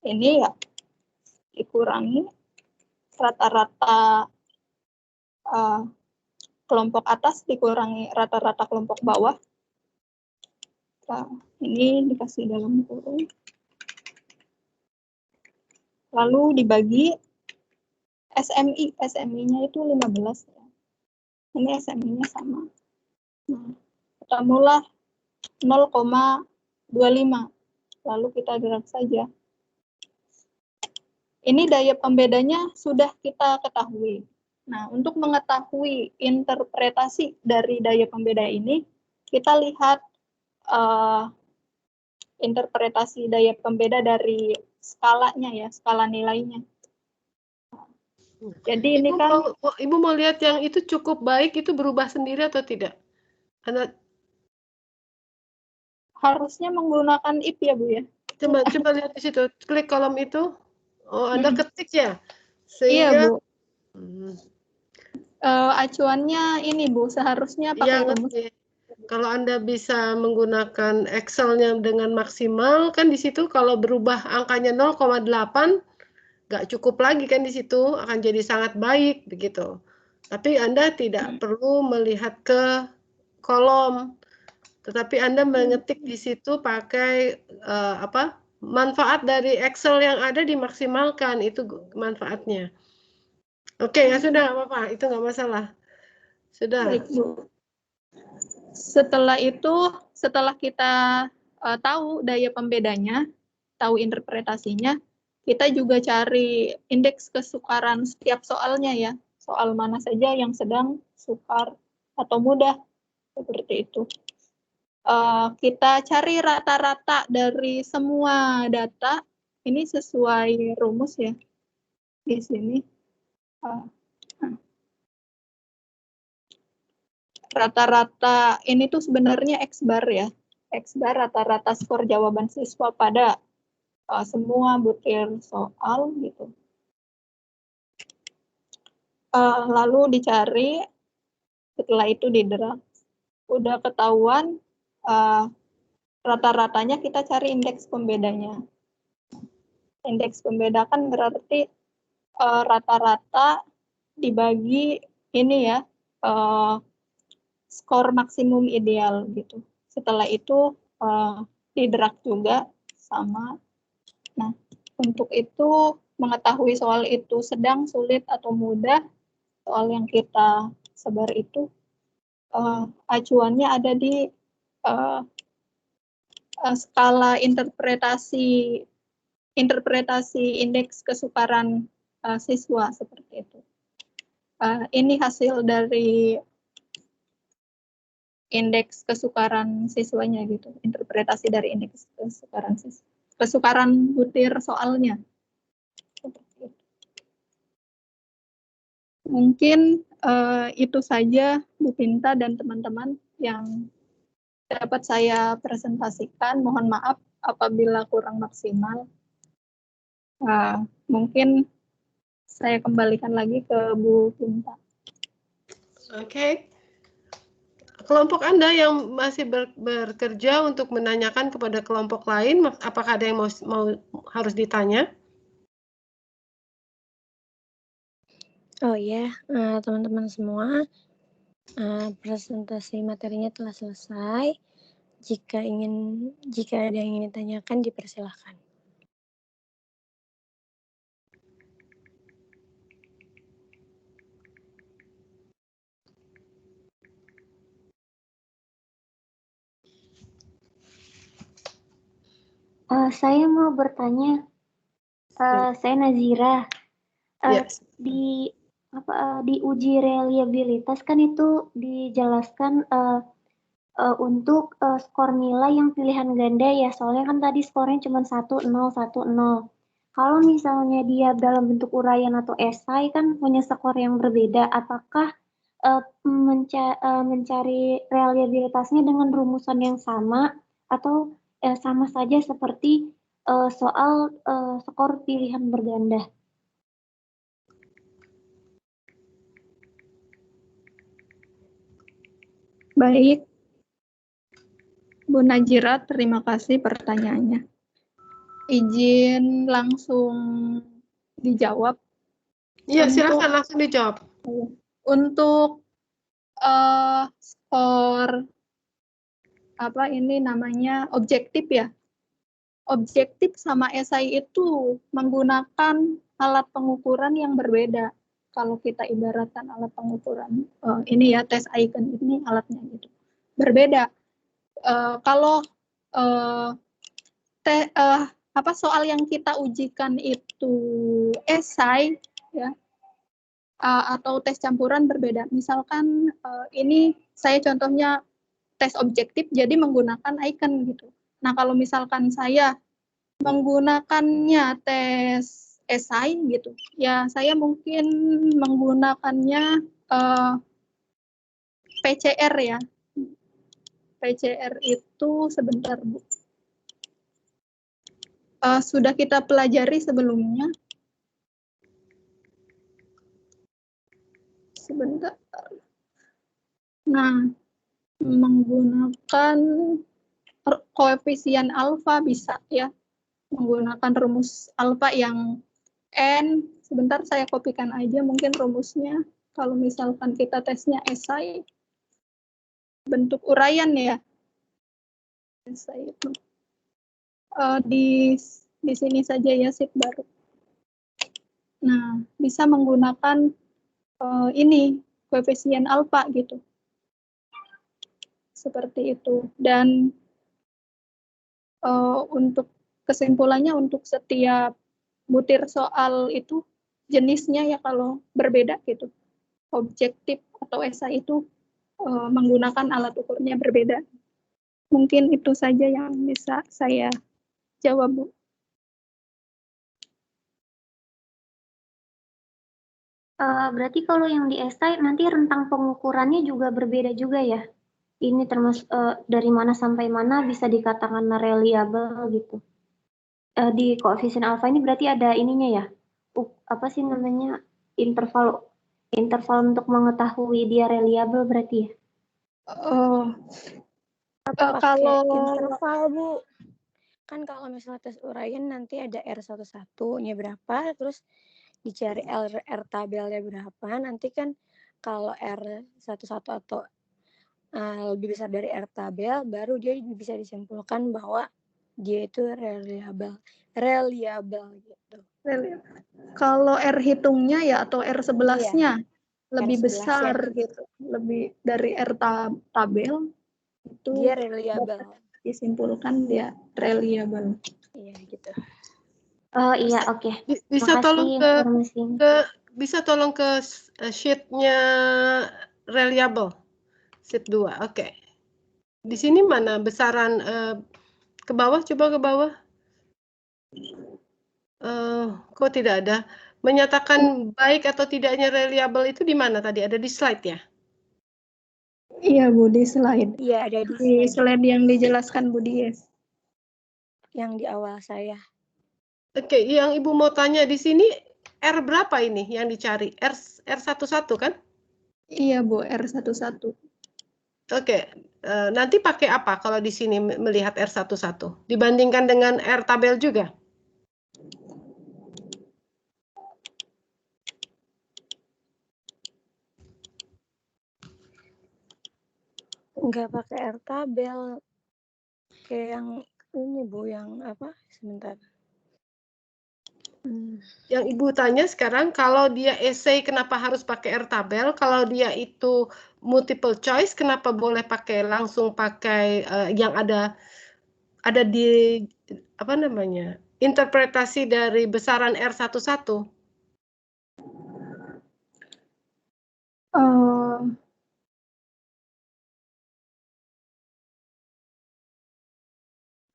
ini ya, dikurangi rata-rata kelompok atas dikurangi rata-rata kelompok bawah. Nah, ini dikasih dalam kurung. Lalu dibagi SMI. SMI-nya itu 15 ya. Ini SMI-nya sama. Nah, ketemulah 0,25. Lalu kita drag saja. Ini daya pembedanya sudah kita ketahui. Nah, untuk mengetahui interpretasi dari daya pembeda ini, kita lihat interpretasi daya pembeda dari skalanya ya, skala nilainya. Jadi ini kan Ibu mau lihat yang itu cukup baik, itu berubah sendiri atau tidak? Harusnya menggunakan if ya Bu ya. Coba lihat di situ, klik kolom itu. Oh, Anda ketik ya? Iya Bu. Hmm. Acuannya ini Bu, seharusnya pakai rumus. Kalau Anda bisa menggunakan Excel-nya dengan maksimal, kan di situ kalau berubah angkanya 0,8, nggak cukup lagi kan di situ, akan jadi sangat baik begitu. Tapi Anda tidak perlu melihat ke kolom, tetapi Anda mengetik di situ pakai manfaat dari Excel yang ada dimaksimalkan, itu manfaatnya. Oke, ya sudah, Bapak, itu nggak masalah. Sudah. Baik, Bu. Setelah itu, setelah kita tahu daya pembedanya, tahu interpretasinya, kita juga cari indeks kesukaran setiap soalnya ya. Soal mana saja yang sedang, sukar, atau mudah, seperti itu. Kita cari rata-rata dari semua data, ini sesuai rumus ya, di sini. Rata-rata ini tuh sebenarnya X-bar ya. X-bar rata-rata skor jawaban siswa pada semua butir soal gitu. Lalu dicari, setelah itu didrag. Udah ketahuan rata-ratanya, kita cari indeks pembedanya. Indeks pembeda kan berarti rata-rata dibagi ini ya, skor maksimum ideal gitu. Setelah itu didrag juga sama. Nah, untuk itu mengetahui soal itu sedang, sulit, atau mudah, soal yang kita sebar itu, acuannya ada di skala interpretasi indeks kesukaran siswa seperti itu. Ini hasil dari indeks kesukaran siswanya gitu, interpretasi dari indeks kesukaran butir soalnya. Seperti itu. Mungkin itu saja Bu Pinta dan teman-teman yang dapat saya presentasikan. Mohon maaf apabila kurang maksimal. Mungkin saya kembalikan lagi ke Bu Pinta. Oke. Kelompok Anda yang masih bekerja untuk menanyakan kepada kelompok lain, apakah ada yang mau harus ditanya? Oh ya, teman-teman semua, presentasi materinya telah selesai. Jika ada yang ingin ditanyakan, dipersilahkan. Saya mau bertanya, saya Nazira. Yes. Di uji reliabilitas kan itu dijelaskan untuk skor nilai yang pilihan ganda ya, soalnya kan tadi skornya cuma 1, 0, 1, 0. Kalau misalnya dia dalam bentuk uraian atau esai kan punya skor yang berbeda, apakah mencari reliabilitasnya dengan rumusan yang sama atau sama saja seperti soal skor pilihan berganda. Baik, Bu Najira, terima kasih pertanyaannya. Izin langsung dijawab. Iya, silakan langsung dijawab. Untuk skor apa ini namanya objektif ya. Objektif sama esai itu menggunakan alat pengukuran yang berbeda. Kalau kita ibaratkan alat pengukuran ini ya tes icon ini alatnya gitu. Berbeda. Kalau soal yang kita ujikan itu esai ya atau tes campuran berbeda. Misalkan ini saya contohnya tes objektif jadi menggunakan icon gitu. Nah, kalau misalkan saya menggunakannya tes esai gitu, ya saya mungkin menggunakannya PCR ya. PCR itu sebentar Bu. Sudah kita pelajari sebelumnya. Sebentar. Nah, menggunakan koefisien alfa bisa ya. Menggunakan rumus alfa yang N. Sebentar saya kopikan aja mungkin rumusnya. Kalau misalkan kita tesnya esai, bentuk uraian ya. Esai itu. Di sini saja ya sheet baru. Nah, bisa menggunakan ini koefisien alfa gitu. Seperti itu. Dan untuk kesimpulannya untuk setiap butir soal itu jenisnya ya kalau berbeda gitu. Objektif atau esai itu menggunakan alat ukurnya berbeda. Mungkin itu saja yang bisa saya jawab, Bu. Berarti kalau yang di esai nanti rentang pengukurannya juga berbeda juga ya? Ini termasuk dari mana sampai mana bisa dikatakan reliable gitu. Di koefisien alfa ini berarti ada ininya ya? Apa sih namanya? Interval untuk mengetahui dia reliable berarti ya? Kalau interval Bu, kan kalau misalnya tes uraian nanti ada R11-nya berapa, terus dicari R tabelnya berapa, nanti kan kalau R11 atau lebih besar dari R tabel, baru dia bisa disimpulkan bahwa dia itu reliable gitu. Kalau R hitungnya ya atau R11-nya lebih R11 besar gitu, lebih dari R tabel itu dia reliable. Disimpulkan dia reliable. Iya gitu. Oh iya, oke. Bisa tolong ke sheet-nya reliable. Sheet 2. Oke. Di sini mana besaran ke bawah, coba ke bawah. Kok tidak ada? Menyatakan baik atau tidaknya reliable itu di mana tadi? Ada di slide ya? Iya, Bu, di slide. Iya, ada di slide yang dijelaskan Bu Dies. Yang di awal saya. Oke, yang Ibu mau tanya di sini R berapa ini yang dicari? R11 kan? Iya, Bu, R11. Oke, nanti pakai apa kalau di sini melihat R11? Dibandingkan dengan R tabel juga? Nggak pakai R tabel. Kayak yang ini Bu, yang apa? Sebentar. Yang Ibu tanya sekarang, kalau dia essay kenapa harus pakai R tabel? Kalau dia itu multiple choice, kenapa boleh langsung pakai yang ada di apa namanya? Interpretasi dari besaran R11?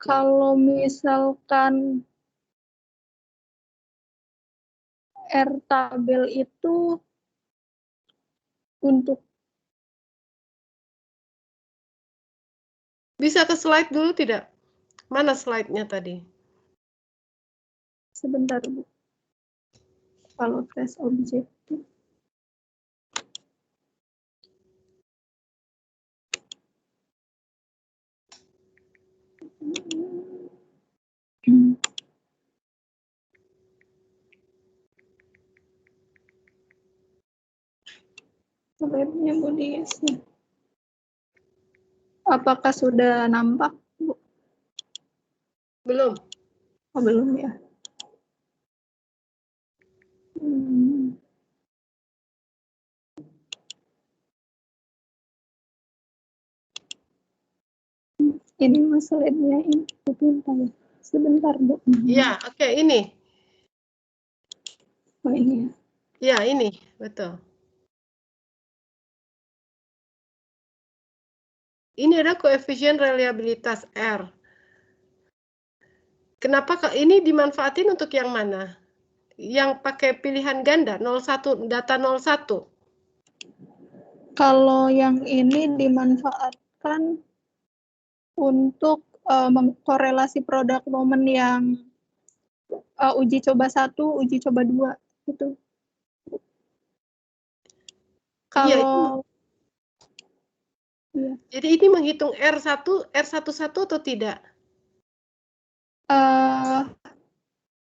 Kalau misalkan R tabel itu untuk Bisa ke slide dulu tidak? Mana slide-nya tadi? Sebentar, Bu. Kalau tes objektif. Slide-nya Bu diisi. Apakah sudah nampak, Bu? Belum. Oh, belum ya. Ini slide-nya ini pintar. Sebentar, Bu. Ya, oke, ini. Oh, ini ya. Ya, ini, betul. Ini ada koefisien reliabilitas R. Kenapa ini dimanfaatin untuk yang mana? Yang pakai pilihan ganda 01, data 01. Kalau yang ini dimanfaatkan untuk korelasi produk momen yang uji coba 1, uji coba 2 gitu. Kalau iya. Jadi ini menghitung R1 atau tidak?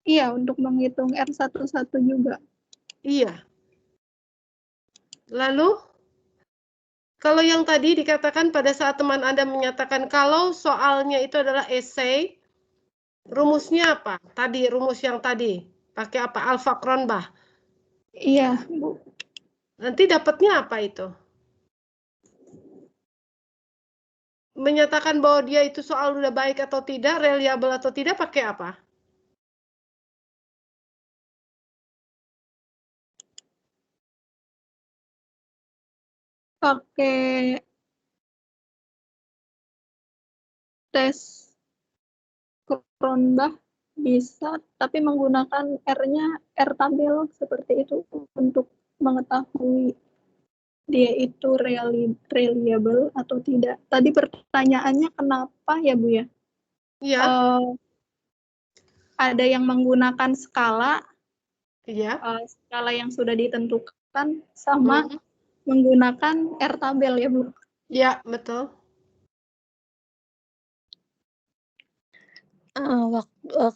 Iya, untuk menghitung R11 juga. Iya. Lalu, kalau yang tadi dikatakan pada saat teman Anda menyatakan kalau soalnya itu adalah esai, rumusnya apa? Tadi, rumus yang tadi. Pakai apa? Alpha Cronbach. Iya, Bu. Nanti dapatnya apa itu? Menyatakan bahwa dia itu soal udah baik atau tidak, reliable atau tidak, pakai apa? Pakai tes Cronbach bisa, tapi menggunakan R-nya R tabel seperti itu untuk mengetahui dia itu reliable atau tidak. Tadi pertanyaannya kenapa ya, Bu ya? Iya. Ada yang menggunakan skala, Iya. skala yang sudah ditentukan, sama menggunakan R tabel ya, Bu? Iya, betul.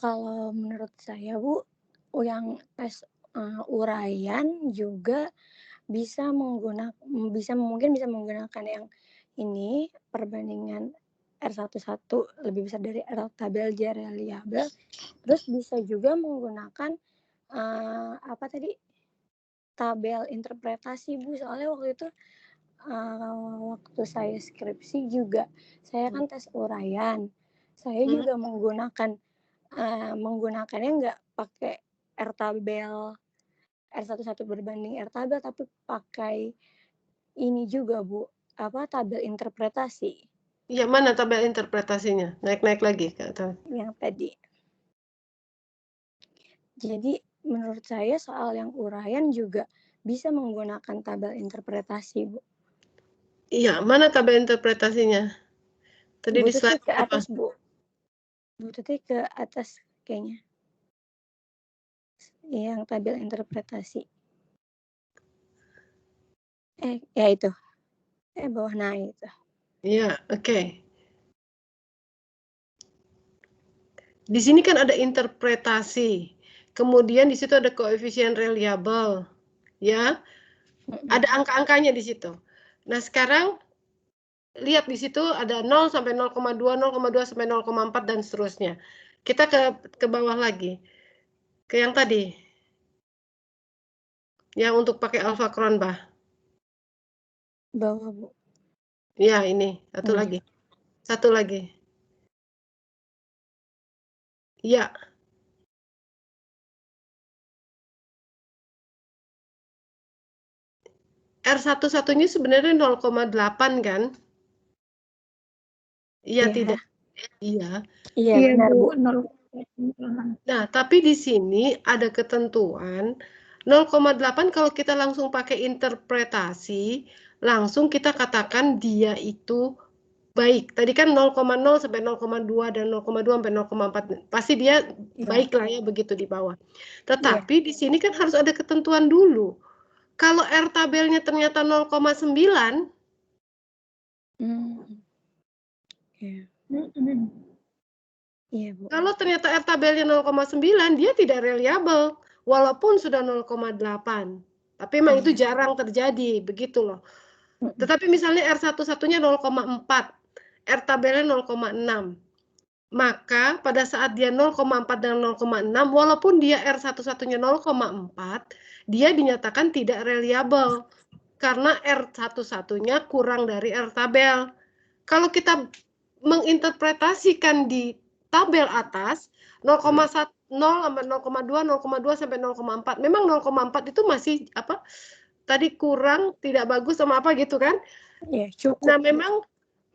Kalau menurut saya, Bu, yang tes uraian juga mungkin bisa menggunakan yang ini, perbandingan R11 lebih besar dari R tabel J reliable. Terus bisa juga menggunakan apa tadi, tabel interpretasi, Bu. Soalnya waktu itu waktu saya skripsi juga, saya kan tes uraian. Saya juga menggunakannya nggak pakai R tabel R11 berbanding R tabel, tapi pakai ini juga, Bu, apa, tabel interpretasi. Iya, mana tabel interpretasinya? Naik-naik lagi. Yang tadi. Jadi menurut saya soal yang uraian juga bisa menggunakan tabel interpretasi, Bu. Iya, mana tabel interpretasinya? Tadi di slide Ke apa? atas, Bu. Bututnya ke atas kayaknya. Yang tabel interpretasi. Ya itu. Bawah, nah itu. Iya, oke. Di sini kan ada interpretasi. Kemudian di situ ada koefisien reliable. Ya. Ada angka-angkanya di situ. Nah, sekarang lihat di situ ada 0 sampai 0,2, 0,2 sampai 0,4 dan seterusnya. Kita ke bawah lagi. Ke yang tadi. Yang untuk pakai Alpha Cronbach. Bawah, Bu. Ya, ini. Satu lagi. Satu lagi. Ya. R11-nya sebenarnya 0,8 kan? Iya, tidak? Iya. Iya, benar, Bu. Nah, tapi di sini ada ketentuan 0,8 kalau kita langsung pakai interpretasi, langsung kita katakan dia itu baik. Tadi kan 0,0 sampai 0,2 dan 0,2 sampai 0,4. Pasti dia baik lah ya begitu di bawah. Tetapi di sini kan harus ada ketentuan dulu. Kalau R tabelnya ternyata 0,9, Iya, Bu. kalau ternyata R tabelnya 0,9, dia tidak reliable, walaupun sudah 0,8. Tapi memang itu jarang terjadi, begitu loh. Tetapi misalnya R11-nya 0,4, R tabelnya 0,6. Maka pada saat dia 0,4 dan 0,6, walaupun dia R11-nya 0,4, dia dinyatakan tidak reliable. Karena R11-nya kurang dari R tabel. Kalau kita menginterpretasikan di tabel atas 0,1 0 sampai 0,2, 0,2 sampai 0,4. Memang 0,4 itu masih apa? Tadi kurang, tidak bagus sama apa gitu kan? Iya, cukup. Nah,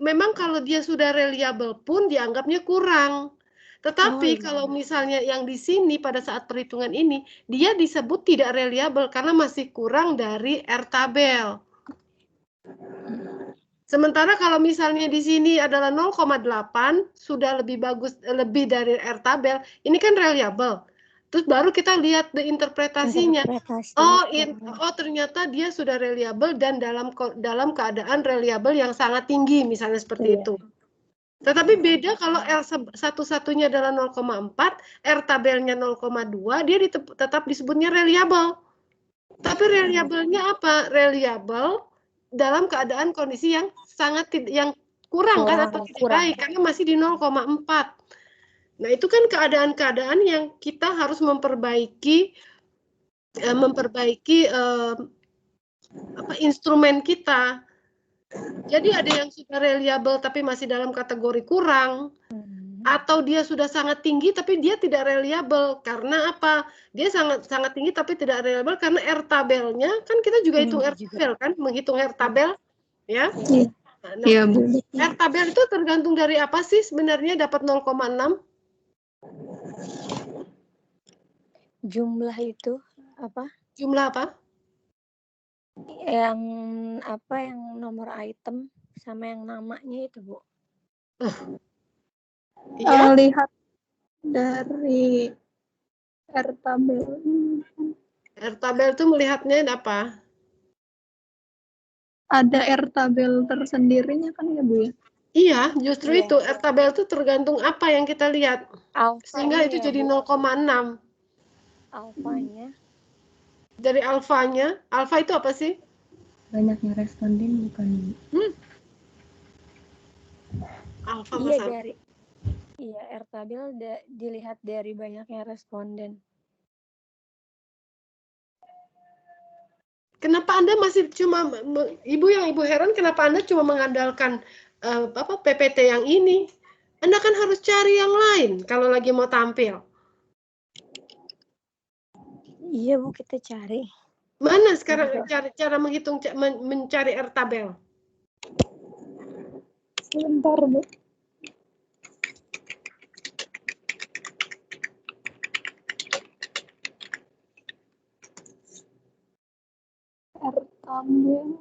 memang kalau dia sudah reliable pun dianggapnya kurang. Tetapi kalau misalnya yang di sini pada saat perhitungan ini dia disebut tidak reliable karena masih kurang dari R tabel. Sementara kalau misalnya di sini adalah 0,8 sudah lebih bagus, lebih dari R tabel, ini kan reliable. Terus baru kita lihat interpretasinya. Oh, ternyata dia sudah reliable dan dalam keadaan reliable yang sangat tinggi, misalnya seperti itu. Tetapi beda kalau R satu-satunya adalah 0,4, R tabelnya 0,2, dia tetap disebutnya reliable. Tapi reliable-nya apa? Reliable dalam keadaan kondisi yang kurang kan atau tidak baik karena masih di 0,4. Nah, itu kan keadaan-keadaan yang kita harus memperbaiki instrumen kita. Jadi ada yang sudah reliable tapi masih dalam kategori kurang. Atau dia sudah sangat tinggi tapi dia tidak reliable karena apa? Dia sangat tinggi tapi tidak reliable karena R tabelnya kan kita juga hitung R tabel kan, menghitung R tabel ya. Nah, Iya, Bu. R tabel itu tergantung dari apa sih sebenarnya dapat 0,6? Jumlah itu apa? Jumlah apa? Yang nomor item sama yang namanya itu, Bu. Iya. Lihat dari R tabel. R tabel itu melihatnya apa? Ada R tabel tersendirinya kan ya, Bu ya? Iya, justru itu R tabel itu tergantung apa yang kita lihat. Sehingga itu jadi 0,6. Alfanya. Dari alfanya, alfa itu apa sih? Banyaknya responden bukan? Alfa Iya dari R tabel dilihat dari banyaknya responden. Kenapa Anda masih cuma Ibu heran kenapa Anda cuma mengandalkan PPT yang ini? Anda kan harus cari yang lain kalau lagi mau tampil. Iya, Bu, kita cari. Mana sekarang cara menghitung mencari R tabel? Sebentar, Bu. R tabel.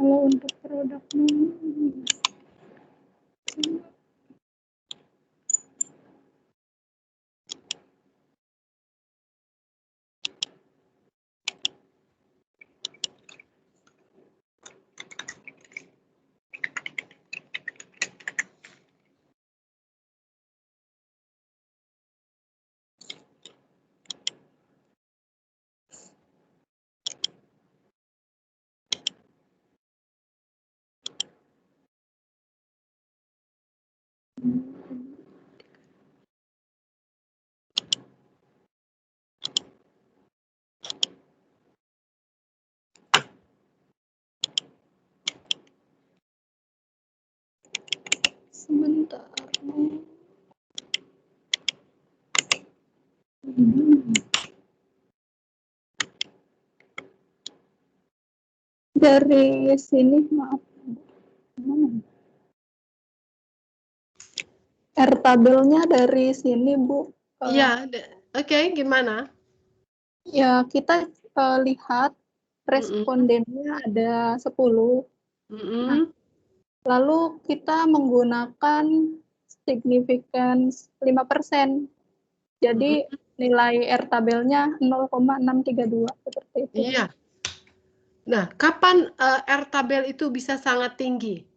Kalau untuk produknya Sebentar. Dari sini, maaf. R tabelnya dari sini, Bu. Iya, oke, gimana? Ya, kita lihat respondennya ada 10. Nah, lalu kita menggunakan significance 5%. Jadi nilai R tabelnya 0,632 seperti itu. Iya. Nah, kapan R tabel itu bisa sangat tinggi?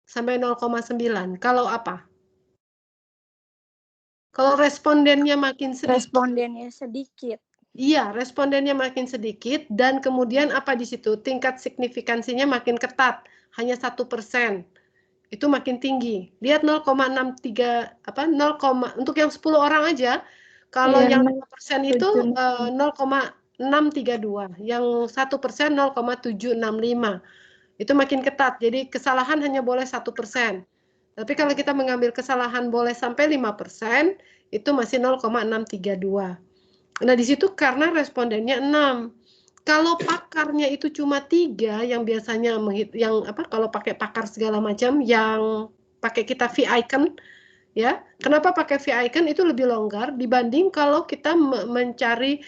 Sampai 0,9. Kalau apa? Kalau respondennya makin sedikit. Respondennya sedikit. Iya, respondennya makin sedikit dan kemudian apa di situ? Tingkat signifikansinya makin ketat, hanya 1%. Itu makin tinggi. Lihat 0,63 apa 0, untuk yang 10 orang aja. Kalau Iya, yang 5% itu 0,7. 0,632, yang 1% 0,765. Itu makin ketat. Jadi kesalahan hanya boleh 1%. Tapi kalau kita mengambil kesalahan boleh sampai 5%, itu masih 0,632. Nah, di situ karena respondennya 6. Kalau pakarnya itu cuma 3, yang biasanya yang apa kalau pakai pakar segala macam yang pakai kita V-icon, ya. Kenapa pakai V-icon itu lebih longgar dibanding kalau kita mencari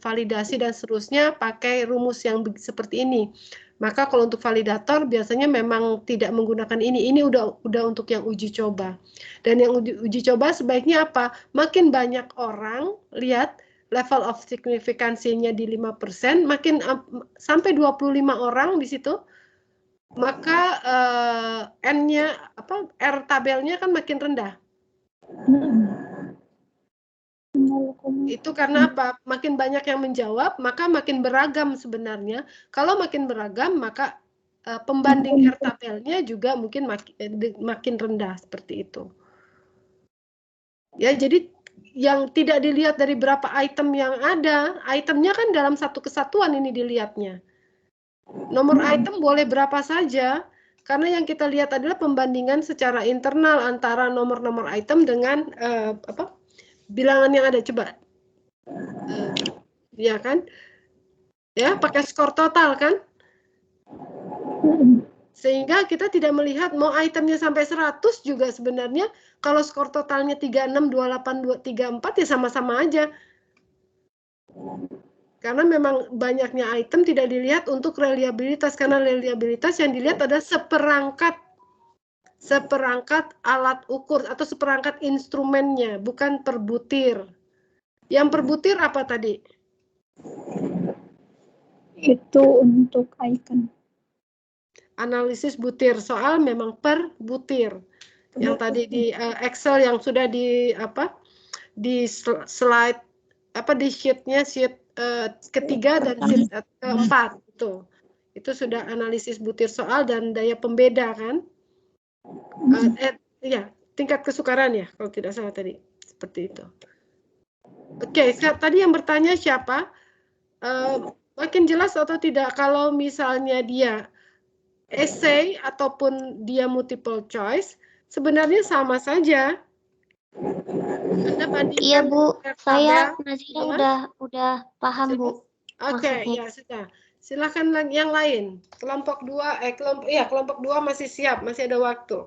validasi dan seterusnya pakai rumus yang seperti ini. Maka kalau untuk validator biasanya memang tidak menggunakan ini. Ini udah untuk yang uji coba. Dan yang uji coba sebaiknya apa? Makin banyak orang lihat level of signifikansinya di 5%, makin sampai 25 orang di situ, maka N-nya apa R tabelnya kan makin rendah. Itu karena apa? Makin banyak yang menjawab, maka makin beragam sebenarnya. Kalau makin beragam, maka pembanding R tabelnya juga mungkin makin rendah seperti itu. Ya, jadi yang tidak dilihat dari berapa item yang ada, itemnya kan dalam satu kesatuan ini dilihatnya. Nomor item boleh berapa saja, karena yang kita lihat adalah pembandingan secara internal antara nomor-nomor item dengan apa bilangan yang ada. Coba. Ya kan? Ya, pakai skor total kan? Sehingga kita tidak melihat mau itemnya sampai 100 juga sebenarnya kalau skor totalnya 36, 28, 34 ya sama-sama aja. Karena memang banyaknya item tidak dilihat untuk reliabilitas, karena reliabilitas yang dilihat adalah seperangkat alat ukur atau seperangkat instrumennya, bukan per butir. Yang per butir apa tadi? Itu untuk icon. Analisis butir, soal memang per butir. Yang tadi di Excel yang sudah di apa? Di slide apa di sheet-nya sheet ketiga dan sheet keempat itu sudah analisis butir soal dan daya pembeda kan? Ya, tingkat kesukaran ya kalau tidak salah tadi seperti itu. Oke, tadi yang bertanya siapa? Makin jelas atau tidak kalau misalnya dia essay ataupun dia multiple choice sebenarnya sama saja. Anda bandingkan. Iya Bu, saya tabel, Nazira ya? udah paham Bu. Oke, ya sudah. Silakan yang lain. Kelompok 2, kelompok 2 masih siap, masih ada waktu.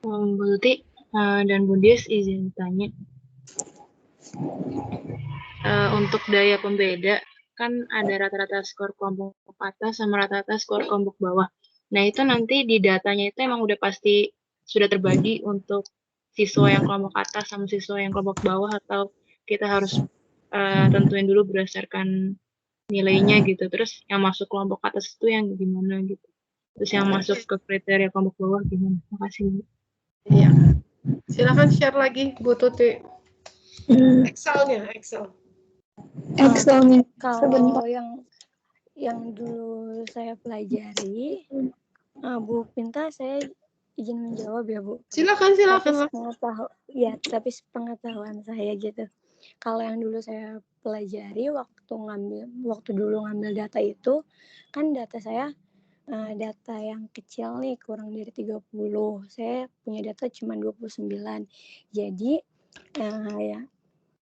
Bu Tuti dan Bu Des izin tanya. Untuk daya pembeda kan ada rata-rata skor kelompok atas sama rata-rata skor kelompok bawah. Nah itu nanti di datanya itu emang udah pasti sudah terbagi untuk siswa yang kelompok atas sama siswa yang kelompok bawah, atau kita harus tentuin dulu berdasarkan nilainya gitu. Terus yang masuk kelompok atas itu yang gimana gitu. Terus yang masuk ke kriteria kelompok bawah gimana? Makasih Bu. Iya. Silakan share lagi Bu Tuti. Excelnya, Excel. Excelnya Kalau sebentar. yang dulu saya pelajari, Bu Pinta, saya izin menjawab ya Bu. Silakan. Tapi sepengetahuan saya gitu. Kalau yang dulu saya pelajari waktu dulu ngambil data itu, kan data saya data yang kecil nih, kurang dari 30. Saya punya data cuma 29. Jadi ya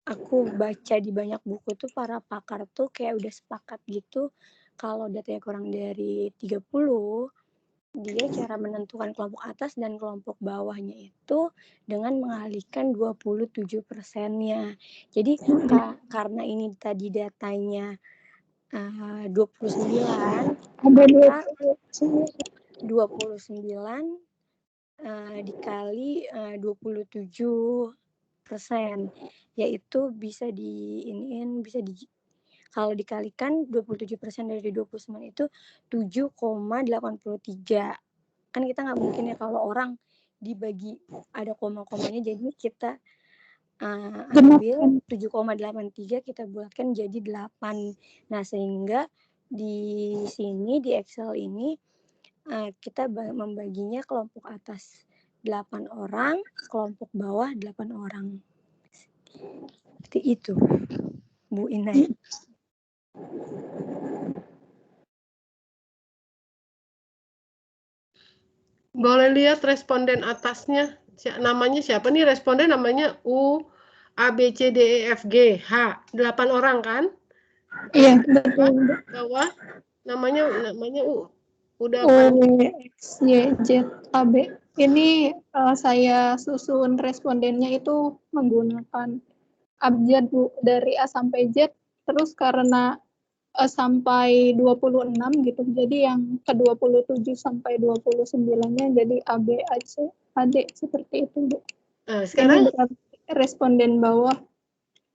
aku baca di banyak buku tuh para pakar tuh kayak udah sepakat gitu kalau datanya kurang dari 30, dia cara menentukan kelompok atas dan kelompok bawahnya itu dengan mengalihkan 27%-nya. Jadi karena ini tadi datanya 29, maka 29 dikali 27%, yaitu bisa kalau dikalikan 27% dari 29 itu 7,83. Kan kita nggak mungkin ya kalau orang dibagi ada koma-komanya, jadi kita ambil 7,83 kita bulatkan jadi 8. Nah, sehingga di sini di Excel ini kita membaginya kelompok atas 8 orang, kelompok bawah 8 orang. Seperti itu, Bu Inai. Boleh lihat responden atasnya. Namanya siapa nih responden? Namanya U, A, B, C, D, E, F, G, H. 8 orang kan? Iya, betul. Bawah namanya U. Udah U, X, Y, Z, A, B. Ini saya susun respondennya itu menggunakan abjad Bu, dari A sampai Z, terus karena sampai 26 gitu. Jadi yang ke 27 sampai 29-nya jadi A, B, A, C, A, D, seperti itu Bu. Sekarang ini responden bawah,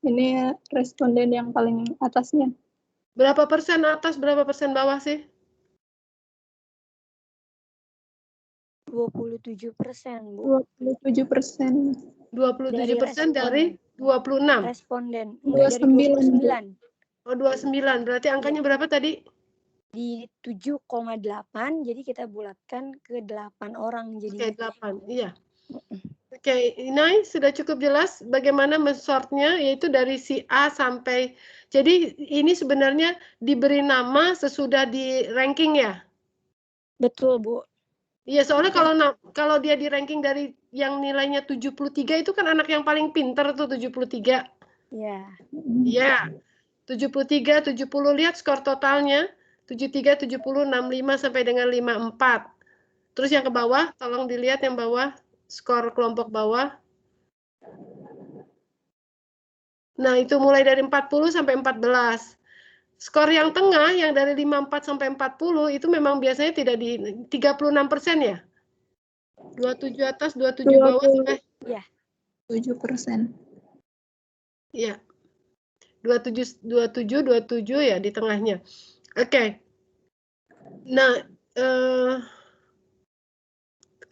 ini responden yang paling atasnya. Berapa persen atas, berapa persen bawah sih? 27%, Bu. 27%. 27% dari 26. Responden. 29. Oh, 29. Berarti angkanya berapa tadi? Di 7,8, jadi kita bulatkan ke 8 orang jadinya. Oke, 8. Iya. Oke, Inai sudah cukup jelas bagaimana mensortnya, yaitu dari si A sampai, jadi ini sebenarnya diberi nama sesudah di ranking ya? Betul, Bu. Iya, soalnya kalau dia di ranking dari yang nilainya 73 itu kan anak yang paling pinter tuh 73. Iya. Iya. 73, 70, lihat skor totalnya. 73, 70, 65 sampai dengan 54. Terus yang ke bawah, tolong dilihat yang bawah, skor kelompok bawah. Nah, itu mulai dari 40 sampai 14. Skor yang tengah, yang dari 54 sampai 40, itu memang biasanya tidak di 36% ya? 27 atas, 27 bawah sampai? Iya. 7%. Iya. 27 ya di tengahnya. Oke. Nah,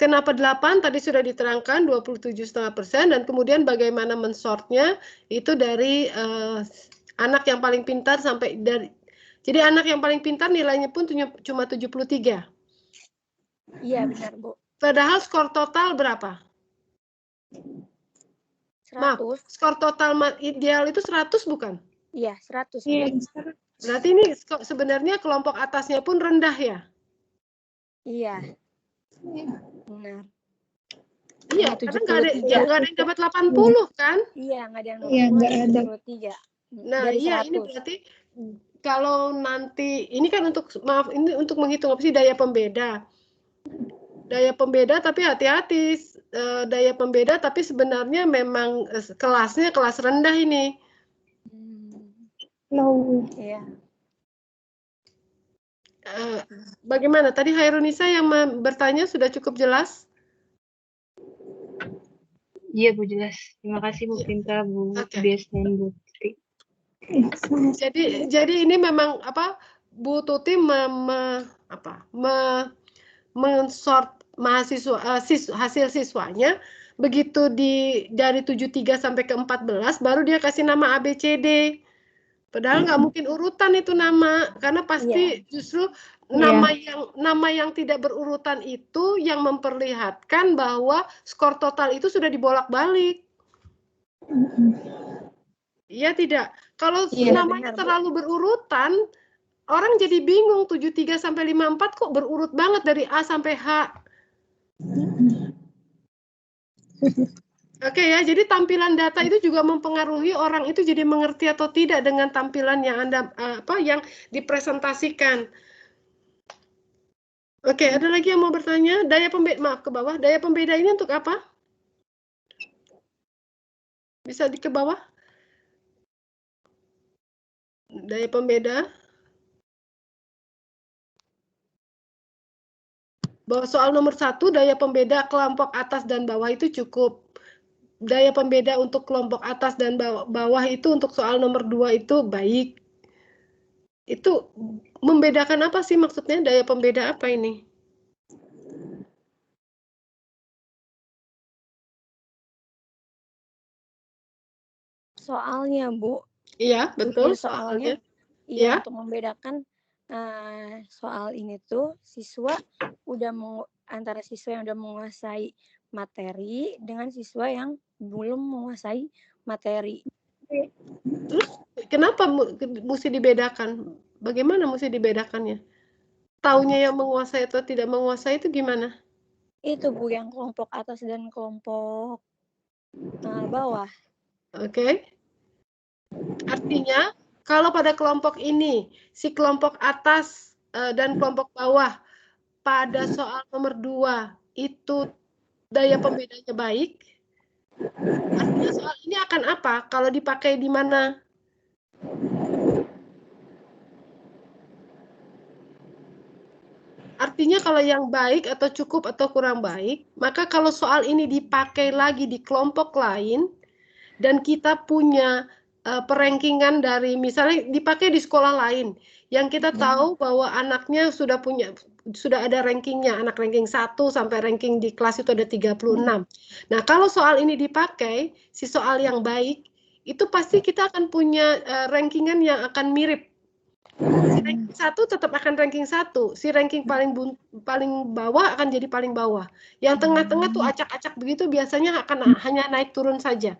kenapa 8 tadi sudah diterangkan 27,5%, dan kemudian bagaimana mensortnya itu dari anak yang paling pintar sampai dari, jadi anak yang paling pintar nilainya pun cuma 73. Iya, benar, Bu. Padahal skor total berapa? 100. Maaf, skor total ideal itu 100 bukan? Iya, 100. Iya. Berarti ini sebenarnya kelompok atasnya pun rendah ya? Iya. Benar. Iya, karena nggak ada yang dapat 80 kan? Iya, nggak ada yang 80, Iya, nggak ada. 73. Nah, dari iya 100. ini berarti kalau nanti ini kan untuk menghitung apa sih daya pembeda. Daya pembeda tapi hati-hati, daya pembeda tapi sebenarnya memang kelasnya kelas rendah ini. Low. Iya. Bagaimana? Tadi Hairunisa yang bertanya sudah cukup jelas? Iya Bu, jelas. Terima kasih Bu Pinta, Bu Oke. Bias dan Bu Tuti. Jadi ini memang apa? Bu Tuti mensort mahasiswa hasil siswanya, begitu dari 73 sampai ke 14 baru dia kasih nama ABCD. Padahal nggak mungkin urutan itu nama, karena pasti justru nama yang tidak berurutan itu yang memperlihatkan bahwa skor total itu sudah dibolak-balik. Iya tidak. Kalau namanya terlalu berurutan, orang jadi bingung 73 sampai 54 kok berurut banget dari A sampai H. Oke ya, jadi tampilan data itu juga mempengaruhi orang itu jadi mengerti atau tidak dengan tampilan yang Anda yang dipresentasikan. Oke, ada lagi yang mau bertanya? Daya pembeda, maaf ke bawah. Daya pembeda ini untuk apa? Bisa ke bawah? Daya pembeda. Bahwa soal nomor 1, daya pembeda kelompok atas dan bawah itu cukup. Daya pembeda untuk kelompok atas dan bawah itu untuk soal nomor 2 itu baik. Itu membedakan apa sih maksudnya? Daya pembeda apa ini? Soalnya, Bu. Iya, betul. Soalnya. Iya, untuk membedakan soal ini tuh siswa antara siswa yang udah menguasai materi dengan siswa yang belum menguasai materi. Terus kenapa mesti dibedakan? Bagaimana mesti dibedakannya? Taunya yang menguasai atau tidak menguasai itu gimana? Itu Bu, yang kelompok atas dan kelompok bawah. Oke. Artinya kalau pada kelompok ini si kelompok atas dan kelompok bawah pada soal nomor 2 itu daya pembedanya baik, artinya soal ini akan apa? Kalau dipakai di mana? Artinya kalau yang baik atau cukup atau kurang baik, maka kalau soal ini dipakai lagi di kelompok lain, dan kita punya perankingan dari misalnya dipakai di sekolah lain, yang kita tahu bahwa anaknya sudah ada rankingnya, anak ranking 1 sampai ranking di kelas itu ada 36. Nah, kalau soal ini dipakai, si soal yang baik, itu pasti kita akan punya rankingan yang akan mirip. Si ranking 1 tetap akan ranking 1, si ranking paling bawah akan jadi paling bawah. Yang tengah-tengah tuh acak-acak begitu biasanya akan hanya naik turun saja.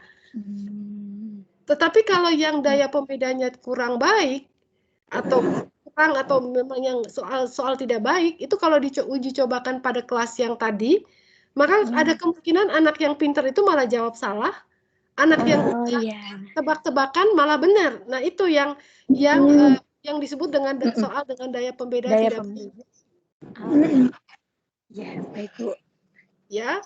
Tetapi kalau yang daya pembedanya kurang baik atau kurang atau memang yang soal tidak baik, itu kalau diuji cobakan pada kelas yang tadi, maka ada kemungkinan anak yang pintar itu malah jawab salah, anak yang tebak-tebakan malah benar. Nah, itu yang disebut dengan soal dengan daya pembeda tidak baik. Ya, baik Bu. Ya.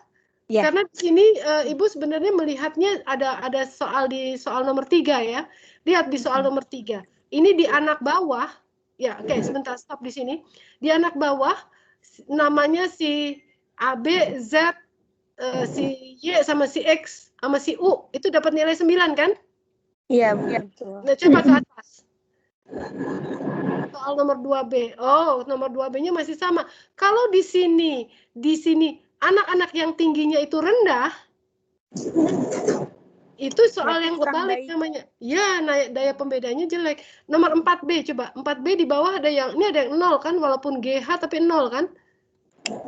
Karena di sini Ibu sebenarnya melihatnya ada soal di soal nomor 3 ya. Lihat di soal nomor 3. Ini di anak bawah. Ya, oke, sebentar stop di sini. Di anak bawah namanya si A, B, Z, si Y sama si X sama si U itu dapat nilai 9 kan? Iya, betul. Nah, coba ke atas. Soal nomor 2B. Oh, nomor 2B-nya masih sama. Kalau di sini anak-anak yang tingginya itu rendah, itu soal yang kebalik namanya. Ya, daya pembedanya jelek. Nomor 4B, coba. 4B di bawah ini ada yang 0 kan, walaupun GH tapi 0 kan.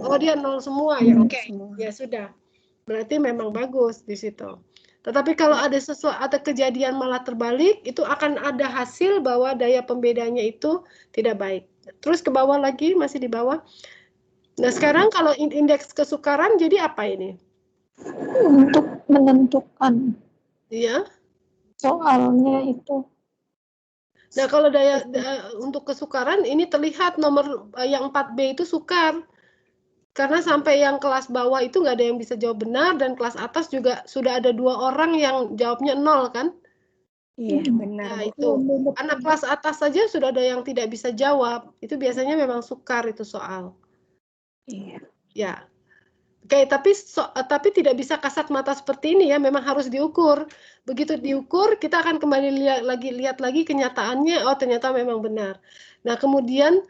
Oh, dia 0 semua ya. Oke. Ya sudah. Berarti memang bagus di situ. Tetapi kalau ada kejadian malah terbalik, itu akan ada hasil bahwa daya pembedanya itu tidak baik. Terus ke bawah lagi, masih di bawah. Nah, sekarang kalau indeks kesukaran jadi apa ini? Untuk menentukan soalnya itu. Nah, kalau untuk kesukaran ini terlihat nomor yang 4B itu sukar. Karena sampai yang kelas bawah itu nggak ada yang bisa jawab benar, dan kelas atas juga sudah ada 2 orang yang jawabnya 0 kan? Iya, benar, Nah, Bu. itu. Anak kelas atas saja sudah ada yang tidak bisa jawab. Itu biasanya memang sukar itu soal. Iya. Ya. Oke, tapi tidak bisa kasat mata seperti ini ya, memang harus diukur. Begitu diukur, kita akan kembali lihat lagi kenyataannya, oh ternyata memang benar. Nah, kemudian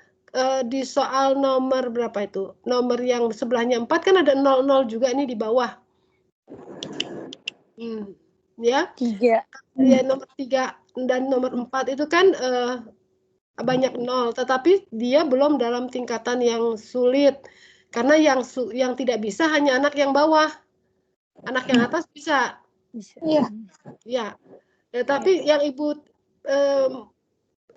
di soal nomor berapa itu? Nomor yang sebelahnya 4 kan ada 00 juga nih di bawah. Ya. 3. Ya, nomor 3 dan nomor 4 itu kan banyak 0, tetapi dia belum dalam tingkatan yang sulit. Karena yang tidak bisa hanya anak yang bawah. Anak yang atas bisa. Bisa. Iya. Ya. Tapi yang Ibu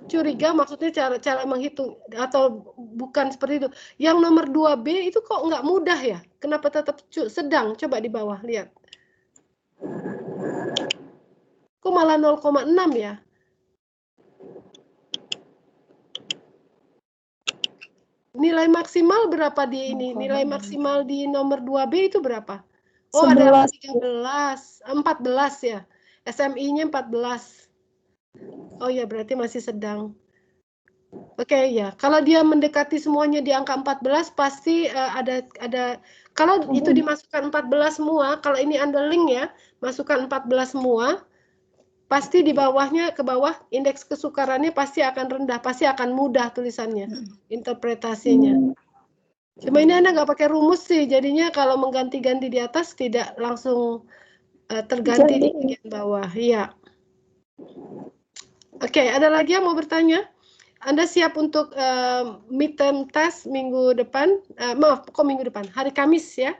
curiga maksudnya cara menghitung atau bukan seperti itu. Yang nomor 2B itu kok nggak mudah ya? Kenapa tetap sedang? Coba di bawah lihat. Kok malah 0,6 ya? Nilai maksimal berapa di ini? Nilai maksimal di nomor 2B itu berapa? Oh, 11. ada 13, 14 ya. SMI-nya 14. Oh ya, berarti masih sedang. Oke ya, kalau dia mendekati semuanya di angka 14 pasti ada kalau itu dimasukkan 14 semua, kalau ini underling ya, masukkan 14 semua, pasti di bawahnya ke bawah indeks kesukarannya pasti akan rendah, pasti akan mudah tulisannya, interpretasinya. Cuma ini Anda nggak pakai rumus sih, jadinya kalau mengganti-ganti di atas tidak langsung terganti di bagian bawah. Iya. Oke, ada lagi yang mau bertanya? Anda siap untuk midterm test minggu depan? Maaf, kok minggu depan? Hari Kamis ya.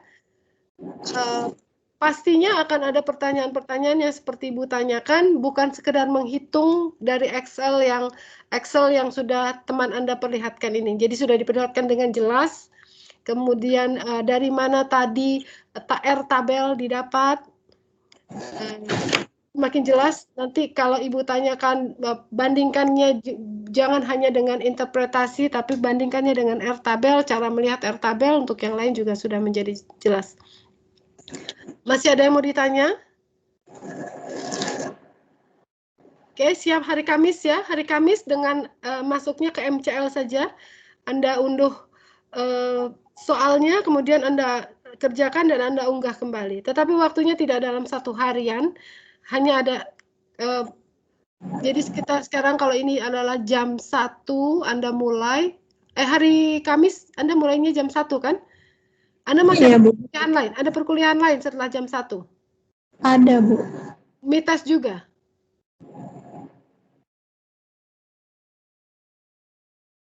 Pastinya akan ada pertanyaan-pertanyaan yang seperti Ibu tanyakan, bukan sekedar menghitung dari Excel yang sudah teman Anda perlihatkan ini. Jadi sudah diperlihatkan dengan jelas. Kemudian dari mana tadi tabel didapat. Makin jelas nanti kalau Ibu tanyakan, bandingkannya jangan hanya dengan interpretasi, tapi bandingkannya dengan tabel, cara melihat tabel untuk yang lain juga sudah menjadi jelas. Masih ada yang mau ditanya? Oke, siap hari Kamis ya. Hari Kamis dengan masuknya ke MCL saja. Anda unduh soalnya, kemudian Anda kerjakan dan Anda unggah kembali. Tetapi waktunya tidak dalam 1 harian, hanya ada jadi sekarang kalau ini adalah jam 1 Anda mulai, hari Kamis Anda mulainya jam 1 kan? Anda masih ada perkuliahan lain? Ada perkuliahan lain setelah jam 1? Ada, Bu. Mitas juga?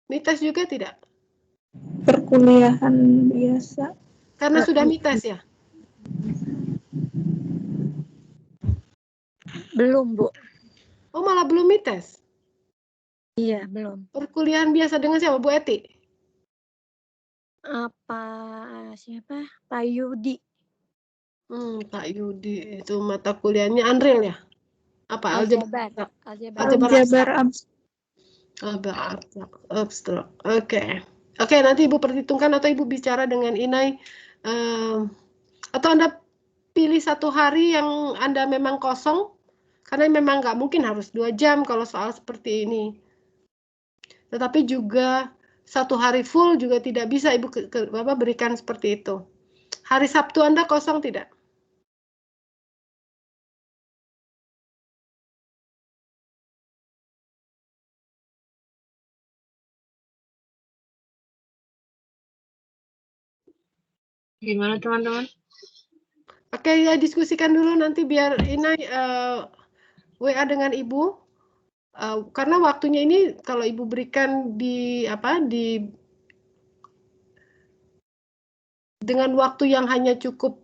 Mitas juga tidak? Perkuliahan biasa. Karena sudah mitas ya? Belum, Bu. Oh, malah belum mitas? Iya, belum. Perkuliahan biasa dengan siapa? Bu Eti? Siapa? Pak Yudi. Pak Yudi, itu mata kuliahnya Andril ya? Apa? Aljabar. Abstrak. Oke, nanti Ibu perhitungkan atau Ibu bicara dengan Inai. Atau Anda pilih 1 hari yang Anda memang kosong, karena memang nggak mungkin harus 2 jam kalau soal seperti ini. Tetapi juga 1 hari full juga tidak bisa Ibu berikan seperti itu. Hari Sabtu Anda kosong tidak? Gimana teman-teman? Oke, ya diskusikan dulu nanti biar Inai WA dengan Ibu. Karena waktunya ini kalau Ibu berikan dengan waktu yang hanya cukup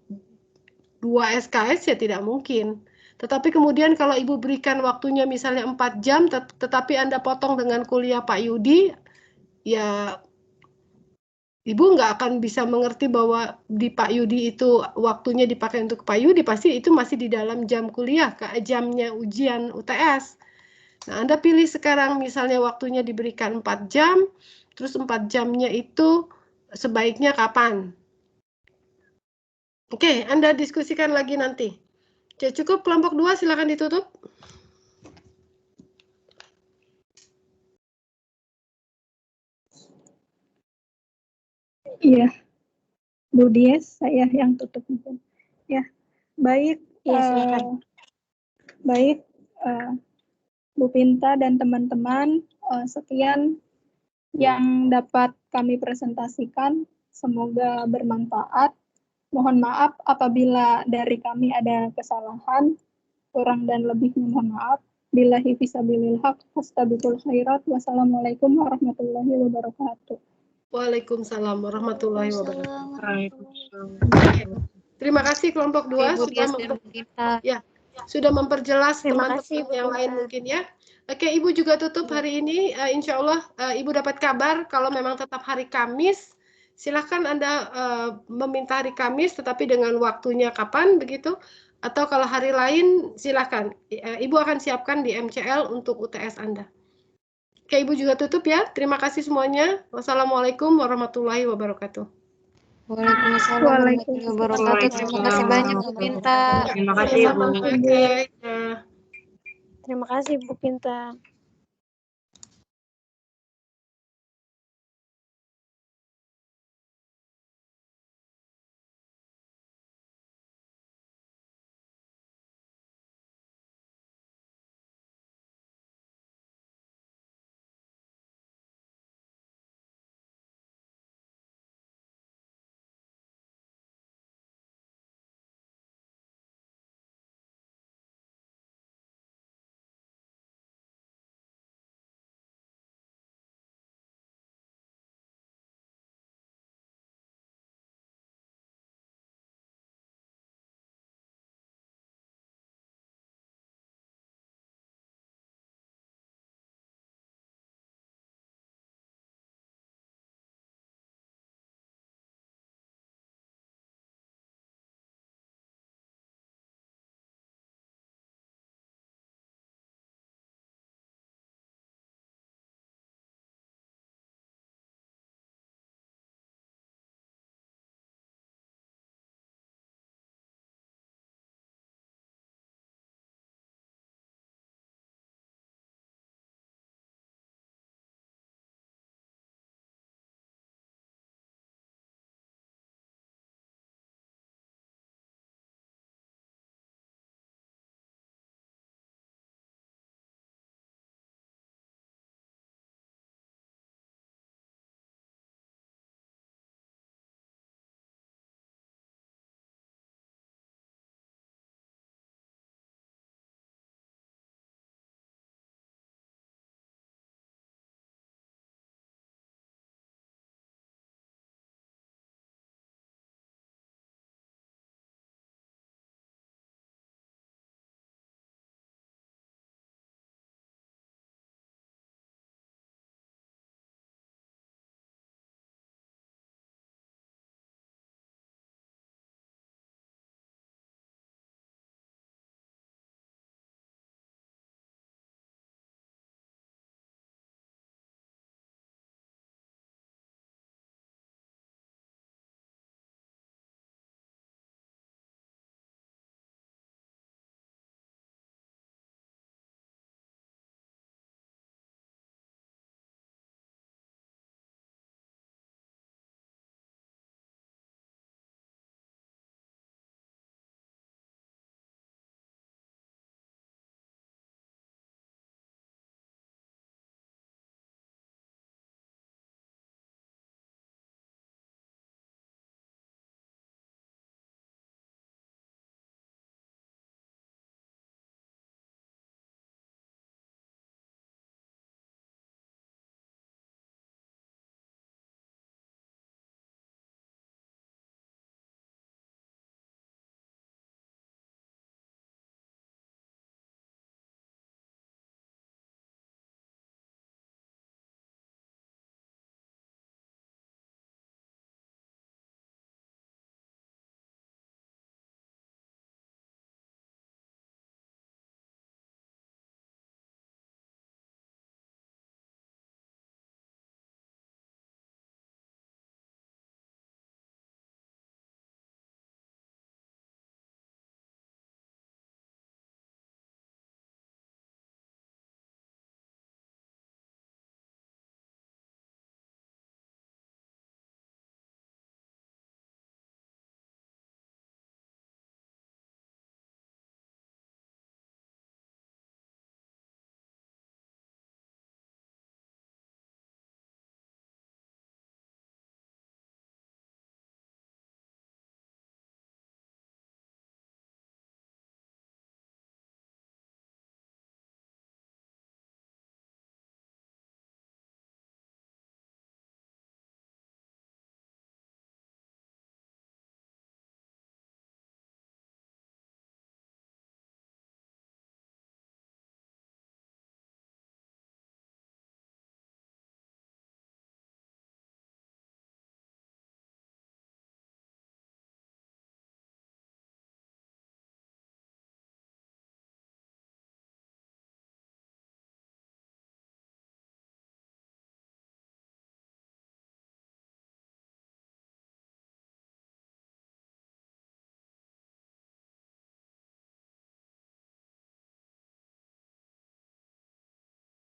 2 SKS ya tidak mungkin. Tetapi kemudian kalau Ibu berikan waktunya misalnya 4 jam, tetapi Anda potong dengan kuliah Pak Yudi, ya Ibu nggak akan bisa mengerti bahwa di Pak Yudi itu waktunya dipakai untuk Pak Yudi, pasti itu masih di dalam jam kuliah, jamnya ujian UTS. Nah, Anda pilih sekarang misalnya waktunya diberikan 4 jam, terus 4 jamnya itu sebaiknya kapan? Oke, Anda diskusikan lagi nanti. Oke, cukup kelompok 2, silakan ditutup. Iya, Bu Dies, saya yang tutup mungkin. Ya, baik. Iya, silakan. Baik, Bu Pinta dan teman-teman, sekian yang dapat kami presentasikan. Semoga bermanfaat. Mohon maaf apabila dari kami ada kesalahan, kurang dan lebihnya mohon maaf. Billahi fisabilil haq, fastabiqul khairat. Wassalamualaikum warahmatullahi wabarakatuh. Waalaikumsalam warahmatullahi wabarakatuh. Waalaikumsalam. Terima kasih kelompok 2 Ibu sudah Dias dan kita. sudah memperjelas Terima teman-teman kasih, Bu yang lain Pinta. mungkin ya. Oke, Ibu juga tutup hari ini. Insya Allah Ibu dapat kabar kalau memang tetap hari Kamis. Silahkan Anda meminta hari Kamis, tetapi dengan waktunya kapan begitu. Atau kalau hari lain silahkan. Ibu akan siapkan di MCL untuk UTS Anda. Oke, Ibu juga tutup ya. Terima kasih semuanya. Wassalamualaikum warahmatullahi wabarakatuh. Waalaikumsalam warahmatullahi wabarakatuh. Terima kasih banyak Bu Pinta. Terima kasih, Bu. Oke. Terima kasih, Bu Pinta.